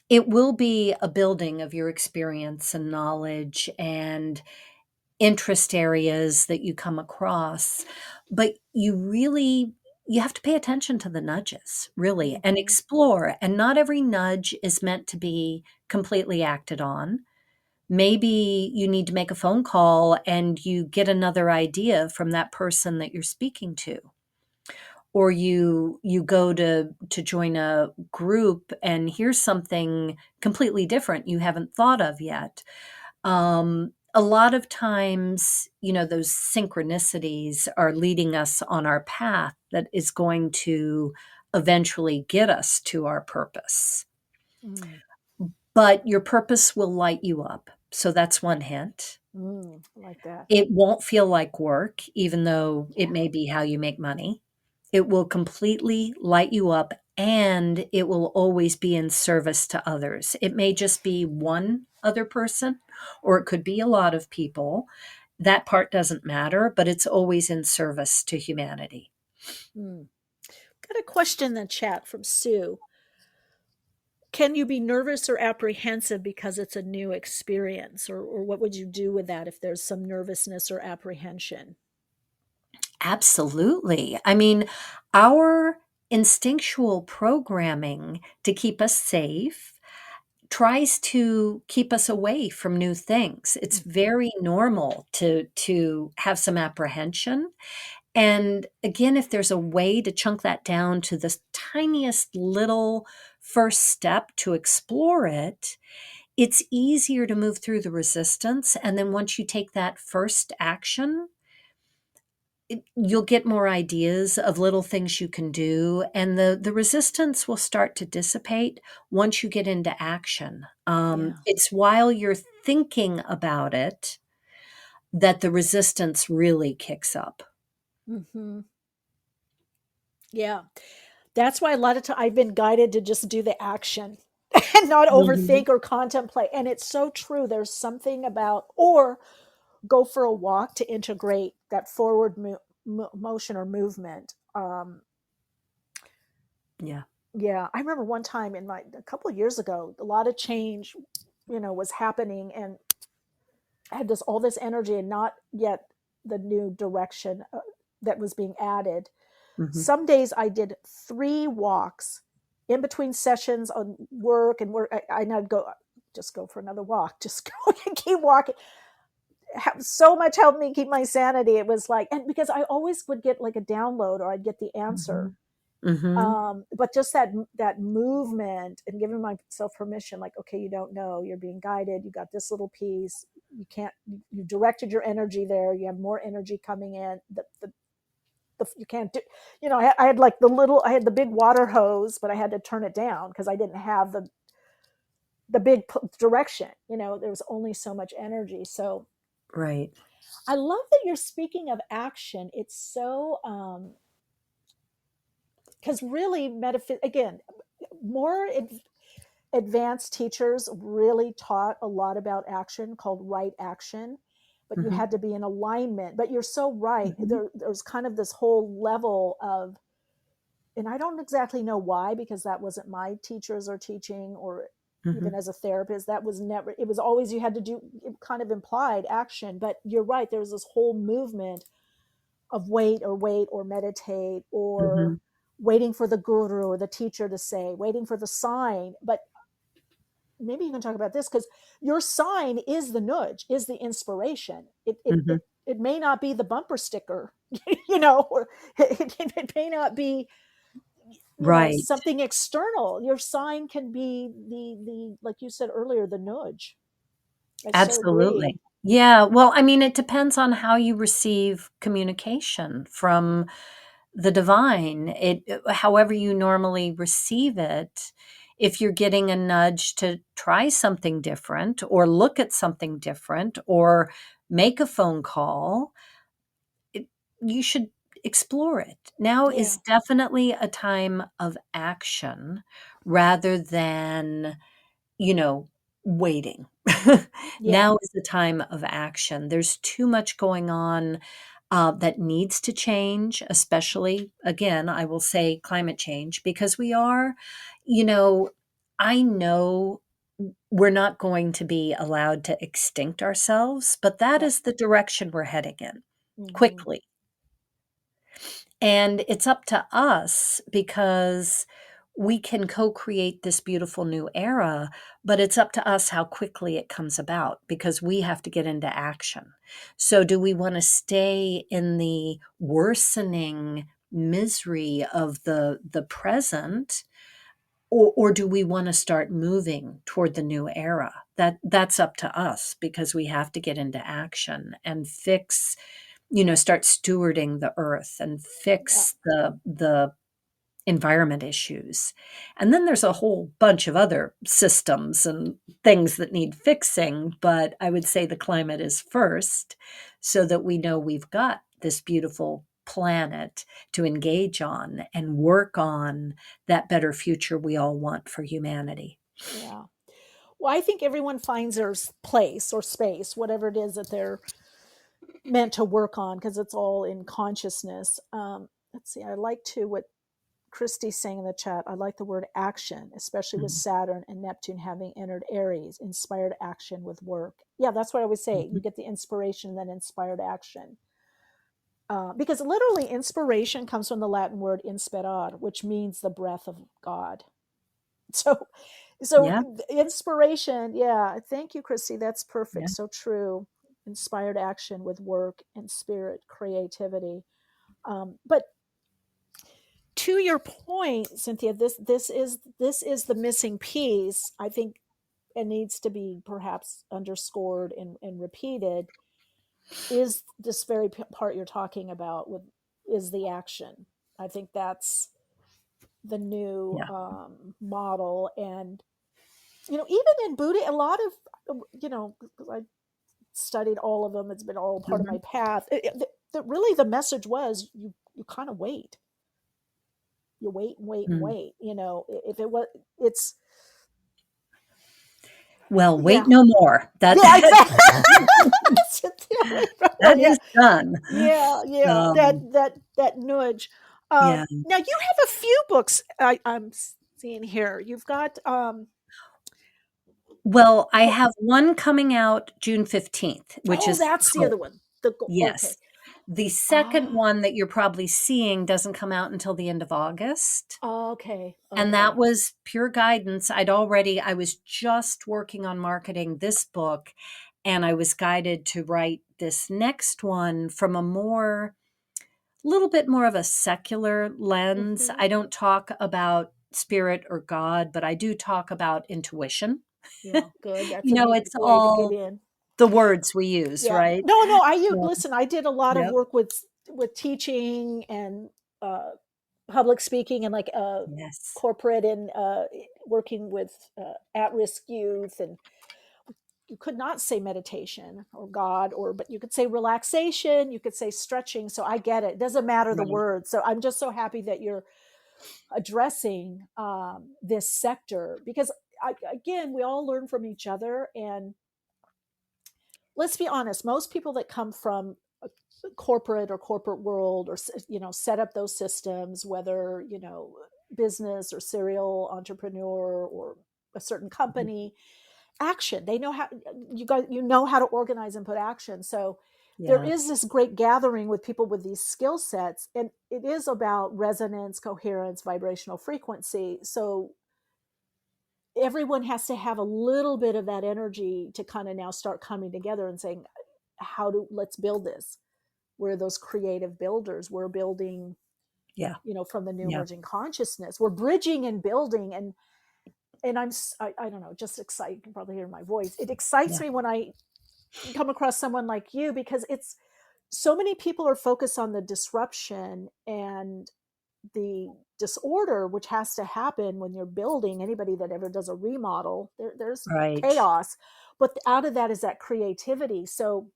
it will be a building of your experience and knowledge and interest areas that you come across, but you have to pay attention to the nudges, really, and explore. And not every nudge is meant to be completely acted on. Maybe you need to make a phone call and you get another idea from that person that you're speaking to. Or you go to join a group and hear something completely different you haven't thought of yet. A lot of times, those synchronicities are leading us on our path that is going to eventually get us to our purpose. But your purpose will light you up. So that's one hint. I like that. It won't feel like work, even though it may be how you make money. It will completely light you up and it will always be in service to others. It may just be one other person or it could be a lot of people. That part doesn't matter, but it's always in service to humanity. Got a question in the chat from Sue. Can you be nervous or apprehensive because it's a new experience? Or what would you do with that if there's some nervousness or apprehension? Absolutely. I mean, our instinctual programming to keep us safe tries to keep us away from new things. It's very normal to have some apprehension. And again, if there's a way to chunk that down to the tiniest little first step to explore it, it's easier to move through the resistance. And then once you take that first action, you'll get more ideas of little things you can do, and the resistance will start to dissipate once you get into action. It's while you're thinking about it that the resistance really kicks up. Yeah. That's why a lot of times I've been guided to just do the action and not overthink or contemplate. And it's so true. There's something about, or go for a walk to integrate that forward motion or movement. Yeah. Yeah. I remember one time a couple of years ago, a lot of change, was happening and I had all this energy and not yet the new direction that was being added. Some days I did 3 walks in between sessions on work, I'd just go for another walk, just go and keep walking. So much helped me keep my sanity. It was like, and because I always would get like a download or I'd get the answer. But just that movement and giving myself permission, like, okay, you don't know, you're being guided. You got this little piece. You directed your energy there. You have more energy coming in. You can't do, I had like I had the big water hose, but I had to turn it down because I didn't have the big direction. There was only so much energy. So Right. I love that you're speaking of action. It's so, because really again, more advanced teachers really taught a lot about action, called right action, but you had to be in alignment. But you're so right. There's kind of this whole level of, and I don't exactly know why, because that wasn't my teachers or teaching, or even as a therapist, that was never, it was always, you had to do, it kind of implied action. But you're right, there's this whole movement of wait or meditate, or waiting for the guru or the teacher to say, waiting for the sign. But maybe you can talk about this, because your sign is the nudge, is the inspiration. It may not be the bumper sticker, or it may not be, Right. something external. Your sign can be the like you said earlier, the nudge. Absolutely. Yeah. Well, I mean, it depends on how you receive communication from the divine. However you normally receive it, if you're getting a nudge to try something different or look at something different or make a phone call, you should explore it. Now is definitely a time of action rather than, waiting. Now is the time of action. There's too much going on that needs to change, especially, again, I will say climate change, because we are, I know we're not going to be allowed to extinct ourselves, but that is the direction we're heading in quickly. And it's up to us, because we can co-create this beautiful new era, but it's up to us how quickly it comes about, because we have to get into action. So do we want to stay in the worsening misery of the present, or do we want to start moving toward the new era? That's up to us, because we have to get into action and fix, start stewarding the earth and fix the environment issues. And then there's a whole bunch of other systems and things that need fixing, but I would say the climate is first, so that we know we've got this beautiful planet to engage on and work on that better future we all want for humanity. Yeah. Well, I think everyone finds their place or space, whatever it is that they're meant to work on, because it's all in consciousness. Let's see, I like what Christy's saying in the chat. I like the word action, especially with Saturn and Neptune having entered Aries, inspired action with work. Yeah, that's what I would say. You get the inspiration, then inspired action. Because literally inspiration comes from the Latin word inspirar, which means the breath of God. So inspiration, thank you, Christy. That's perfect. So true. Inspired action with work and spirit, creativity. But to your point, Cynthia, this is the missing piece. I think it needs to be perhaps underscored and repeated. Is this very part you're talking about is the action. I think that's the new model. And even in Buddha, a lot of I studied all of them. It's been all part of my path. Really, the message was you kind of wait. You wait and wait and wait. If it was, it's. Well, wait no more. That's exactly. That is done. That nudge. Now you have a few books I'm seeing here. You've got. Well, I have one coming out June 15th, which is that's the other one. Yes. The second one that you're probably seeing doesn't come out until the end of August. Okay. And that was pure guidance. I was just working on marketing this book, and I was guided to write this next one from a little bit more of a secular lens. Mhm. I don't talk about spirit or God, but I do talk about intuition. Yeah, good. That's a neat It's way to get all in. the words we use, Yeah. right? No, So, listen, I did a lot of yep. work with teaching and public speaking and like Yes. corporate and working with at-risk youth, and you could not say meditation or God, but you could say relaxation, you could say stretching. So I get it. It doesn't matter the Right. word. So I'm just so happy that you're addressing this sector, because again, we all learn from each other. And let's be honest, most people that come from a corporate world, or set up those systems, whether business or serial entrepreneur or a certain company, action, they know how, how to organize and put action. So there Yeah. is this great gathering with people with these skill sets, and it is about resonance, coherence, vibrational frequency. So everyone has to have a little bit of that energy to kind of now start coming together and saying, let's build this. We're those creative builders. We're building, Yeah. from the new Yeah. emerging consciousness. We're bridging and building. And I don't know, just excited. You can probably hear my voice. It excites Yeah. me when I come across someone like you, because it's so many people are focused on the disruption and the disorder, which has to happen when you're building. Anybody that ever does a remodel, there's Right. chaos, but out of that is that creativity. So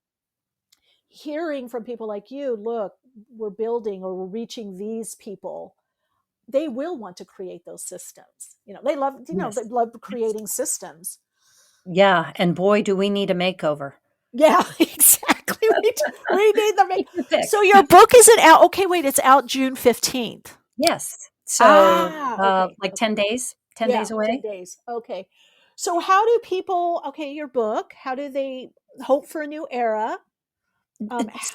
hearing from people like you, look, we're building, or we're reaching these people, they will want to create those systems. They love, they Yes. love creating systems. Yeah. And boy, do we need a makeover. Yeah, exactly. We need the Take your pick. So your book isn't out. Okay, wait, it's out June 15th. Yes. So, Okay. like Okay. 10 days, 10 Yeah, days 10 away. days. Okay. So how do people, okay, your book, how do they hope for a new era?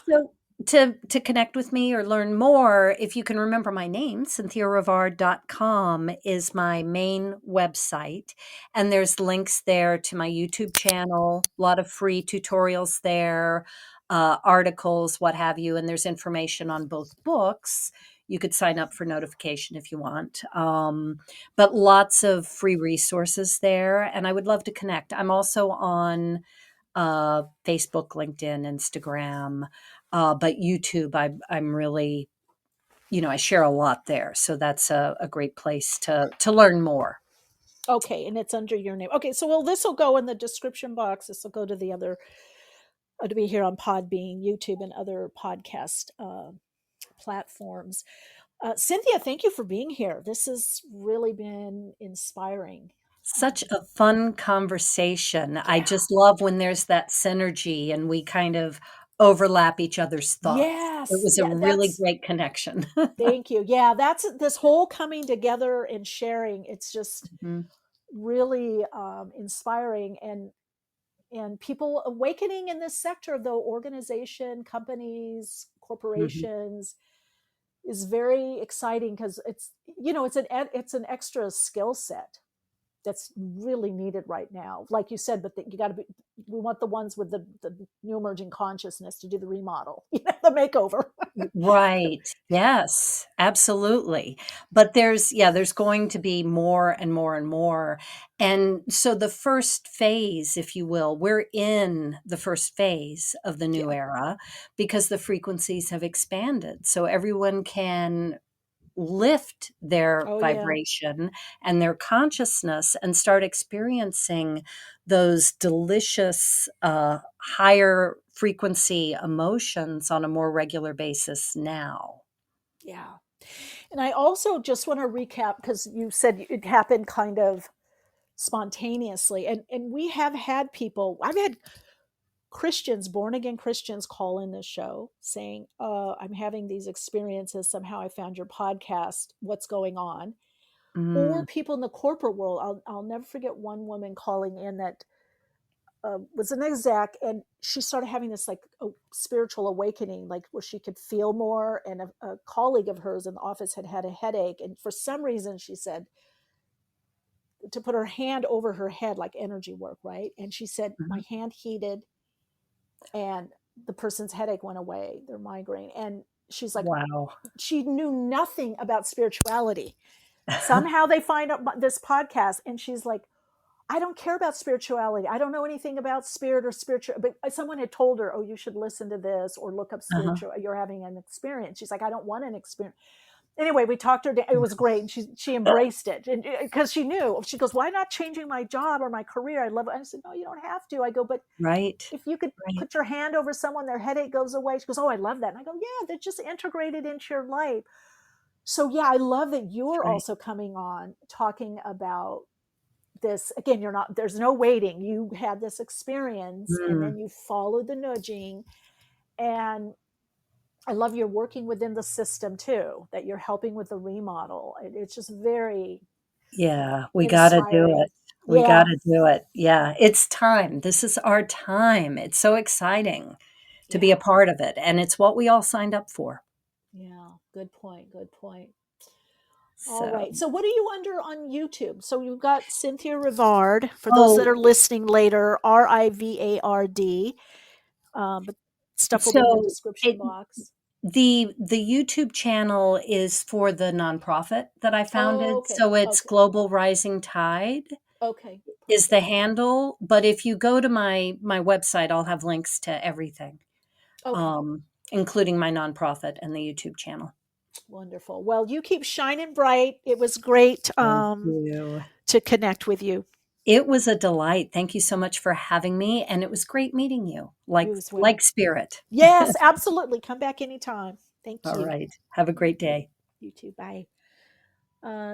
So to connect with me or learn more, if you can remember my name, cynthiarivard.com is my main website. And there's links there to my YouTube channel, a lot of free tutorials there, articles, what have you. And there's information on both books. You could sign up for notification if you want. But lots of free resources there. And I would love to connect. I'm also on Facebook, LinkedIn, Instagram, but YouTube, I'm really, I share a lot there. So that's a great place to learn more. Okay, and it's under your name. Okay, so this will go in the description box. This will go to the other, to be here on Podbean, YouTube, and other podcast platforms. Cynthia, thank you for being here. This has really been inspiring. Such a fun conversation. I just love when there's that synergy and we kind of overlap each other's thoughts. It Yes, was a yeah, really great connection. thank you. Yeah, that's this whole coming together and sharing. It's just Mhm. really inspiring, and people awakening in this sector, though organization, companies, Mhm. corporations, is very exciting, because it's an extra skill set that's really needed right now, like you said. But you got to be, we want the ones with the new emerging consciousness to do the remodel, the makeover. Right. Yes, absolutely. But there's going to be more and more and more. And so the first phase, if you will, we're in the first phase of the new Yeah. era because the frequencies have expanded. So everyone can lift their Oh yeah. vibration and their consciousness and start experiencing those delicious higher frequency emotions on a more regular basis now. Yeah. And I also just want to recap, because you said it happened kind of spontaneously, and we have had people, I've had Christians, born again Christians, call in this show saying, I'm having these experiences. Somehow I found your podcast. What's going on? Or Mm, people in the corporate world. I'll never forget one woman calling in that was an exec, and she started having this like a spiritual awakening, like where she could feel more. And a colleague of hers in the office had a headache, and for some reason she said to put her hand over her head, like energy work, right? And she said my hand heated, and the person's headache went away, their migraine. And she's like, wow. she knew nothing about spirituality. Somehow they find out this podcast, and she's like, I don't care about spirituality. I don't know anything about spirit or spiritual, but someone had told her, oh, you should listen to this or look up spiritual. You're having an experience. She's like, I don't want an experience. Anyway, we talked her. It was great. And she embraced it, and because she knew, she goes, why not changing my job or my career? I love it. I said, no, you don't have to. I go, but Right. if you could put your hand over someone, their headache goes away. She goes, oh, I love that. And I go, yeah, they're just integrated into your life. So yeah, I love that you're also coming on talking about this. Again, there's no waiting. You had this experience and then you followed the nudging, and I love you're working within the system too, that you're helping with the remodel. It's just very Yeah, we got to do inspiring. it. We got Yeah. to do it. Yeah, it's time. This is our time. It's so exciting to be a part of it. And it's what we all signed up for. Yeah. Good point. Good point. So, All right. So what are you under on YouTube? So you've got Cynthia Rivard. For those that are listening later, Rivard. But stuff will be in the so description box. the YouTube channel is for the nonprofit that I founded. Oh, okay. So it's Global Rising Tide Okay. is the handle. But if you go to my website, I'll have links to everything, including my nonprofit and the YouTube channel. Wonderful. Well, you keep shining bright. It was great to connect with you. It was a delight. Thank you so much for having me. And it was great meeting you, like spirit. Yes, absolutely. Come back anytime. Thank you. All right. Have a great day. You too. Bye.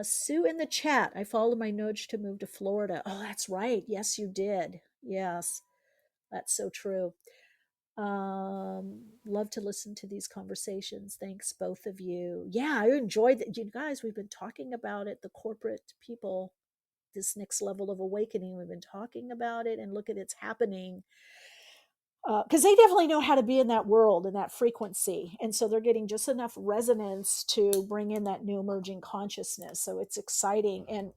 Sue in the chat. I followed my nudge to move to Florida. Oh, that's right. Yes, you did. Yes, that's so true. Love to listen to these conversations. Thanks, both of you. Yeah, I enjoyed it. You guys, we've been talking about it, the corporate people, this next level of awakening. We've been talking about it, and look at it's happening. Because they definitely know how to be in that world and that frequency. And so they're getting just enough resonance to bring in that new emerging consciousness. So it's exciting. And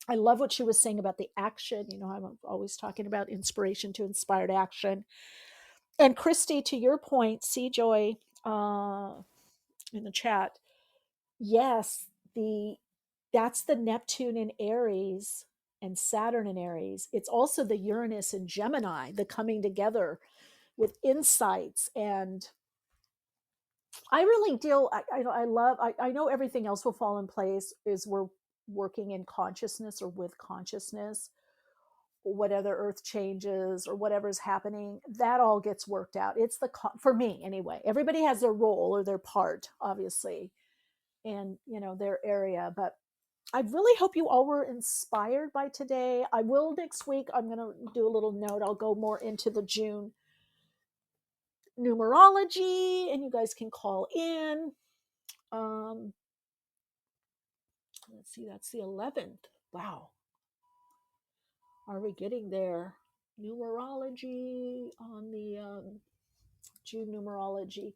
I love what she was saying about the action. You know, I'm always talking about inspiration to inspired action. And Christy, to your point, Joy in the chat, yes, that's the Neptune in Aries and Saturn in Aries. It's also the Uranus in Gemini, the coming together with insights. And I really I know everything else will fall in place as we're working in consciousness or with consciousness. Whatever earth changes or whatever's happening, that all gets worked out. It's for me anyway, everybody has their role or their part, obviously, in, their area. But I really hope you all were inspired by today. I will next week. I'm going to do a little note. I'll go more into the June numerology, and you guys can call in. Let's see, that's the 11th. Wow. Are we getting there? Numerology on the June numerology,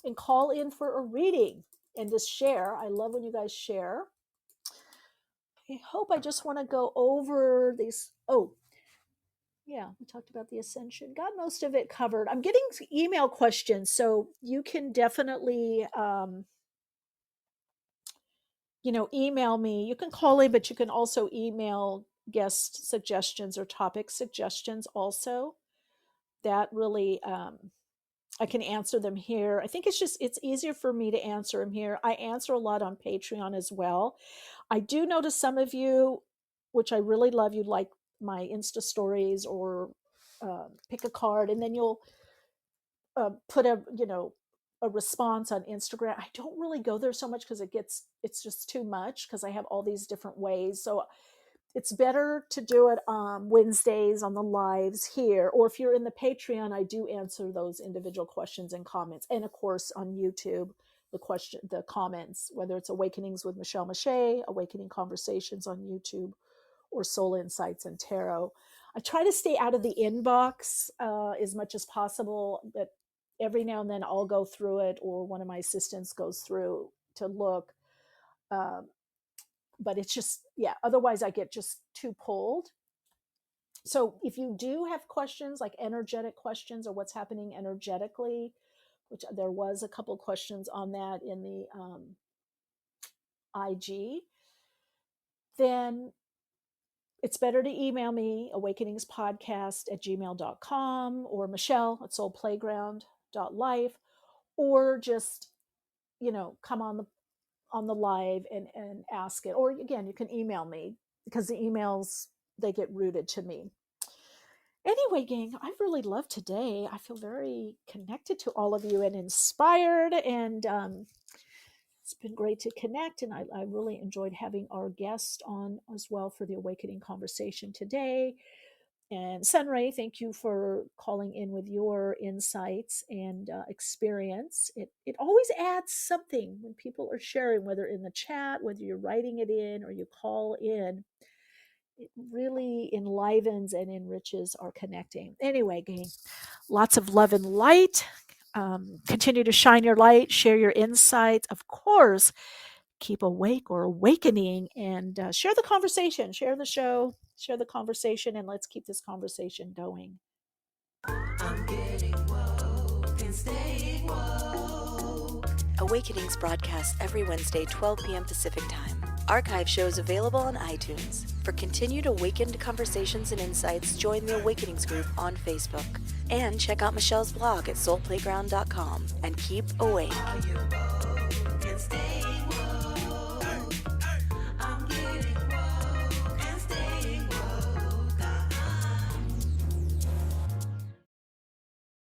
and call in for a reading and just share. I love when you guys share. I just want to go over these. Oh, yeah, we talked about the Ascension. Got most of it covered. I'm getting email questions, so you can definitely, email me. You can call in, but you can also email guest suggestions or topic suggestions also. That really, I can answer them here. I think it's easier for me to answer them here. I answer a lot on Patreon as well. I do notice some of you, which I really love, you like my Insta stories or pick a card, and then you'll put a response on Instagram. I don't really go there so much because it's just too much because I have all these different ways. So it's better to do it Wednesdays on the lives here, or if you're in the Patreon, I do answer those individual questions and comments. And of course on YouTube, the comments, whether it's Awakenings with Michele Meiche, Awakening Conversations on YouTube, or Soul Insights and Tarot. I try to stay out of the inbox as much as possible, but every now and then I'll go through it, or one of my assistants goes through to look. But it's just, yeah, otherwise I get just too pulled. So if you do have questions, like energetic questions or what's happening energetically, which there was a couple questions on that in the IG, then it's better to email me, awakeningspodcast@gmail.com, or Michele at soulplayground.life, or just, come on the live and ask it. Or again, you can email me, because the emails, they get routed to me. Anyway, gang, I really loved today. I feel very connected to all of you and inspired, and it's been great to connect. And I really enjoyed having our guest on as well for the Awakening conversation today. And Sunray, thank you for calling in with your insights and experience. It always adds something when people are sharing, whether in the chat, whether you're writing it in or you call in. It really enlivens and enriches our connecting. Anyway, gang, lots of love and light. Continue to shine your light, share your insights. Of course, keep awake or awakening, and share the conversation, share the show, share the conversation, and let's keep this conversation going. I'm getting woke and staying woke. Awakenings broadcast every Wednesday, 12 p.m. Pacific Time. Archive shows available on iTunes. For continued awakened conversations and insights, join the Awakenings group on Facebook. And check out Michele's blog at soulplayground.com. And keep awake.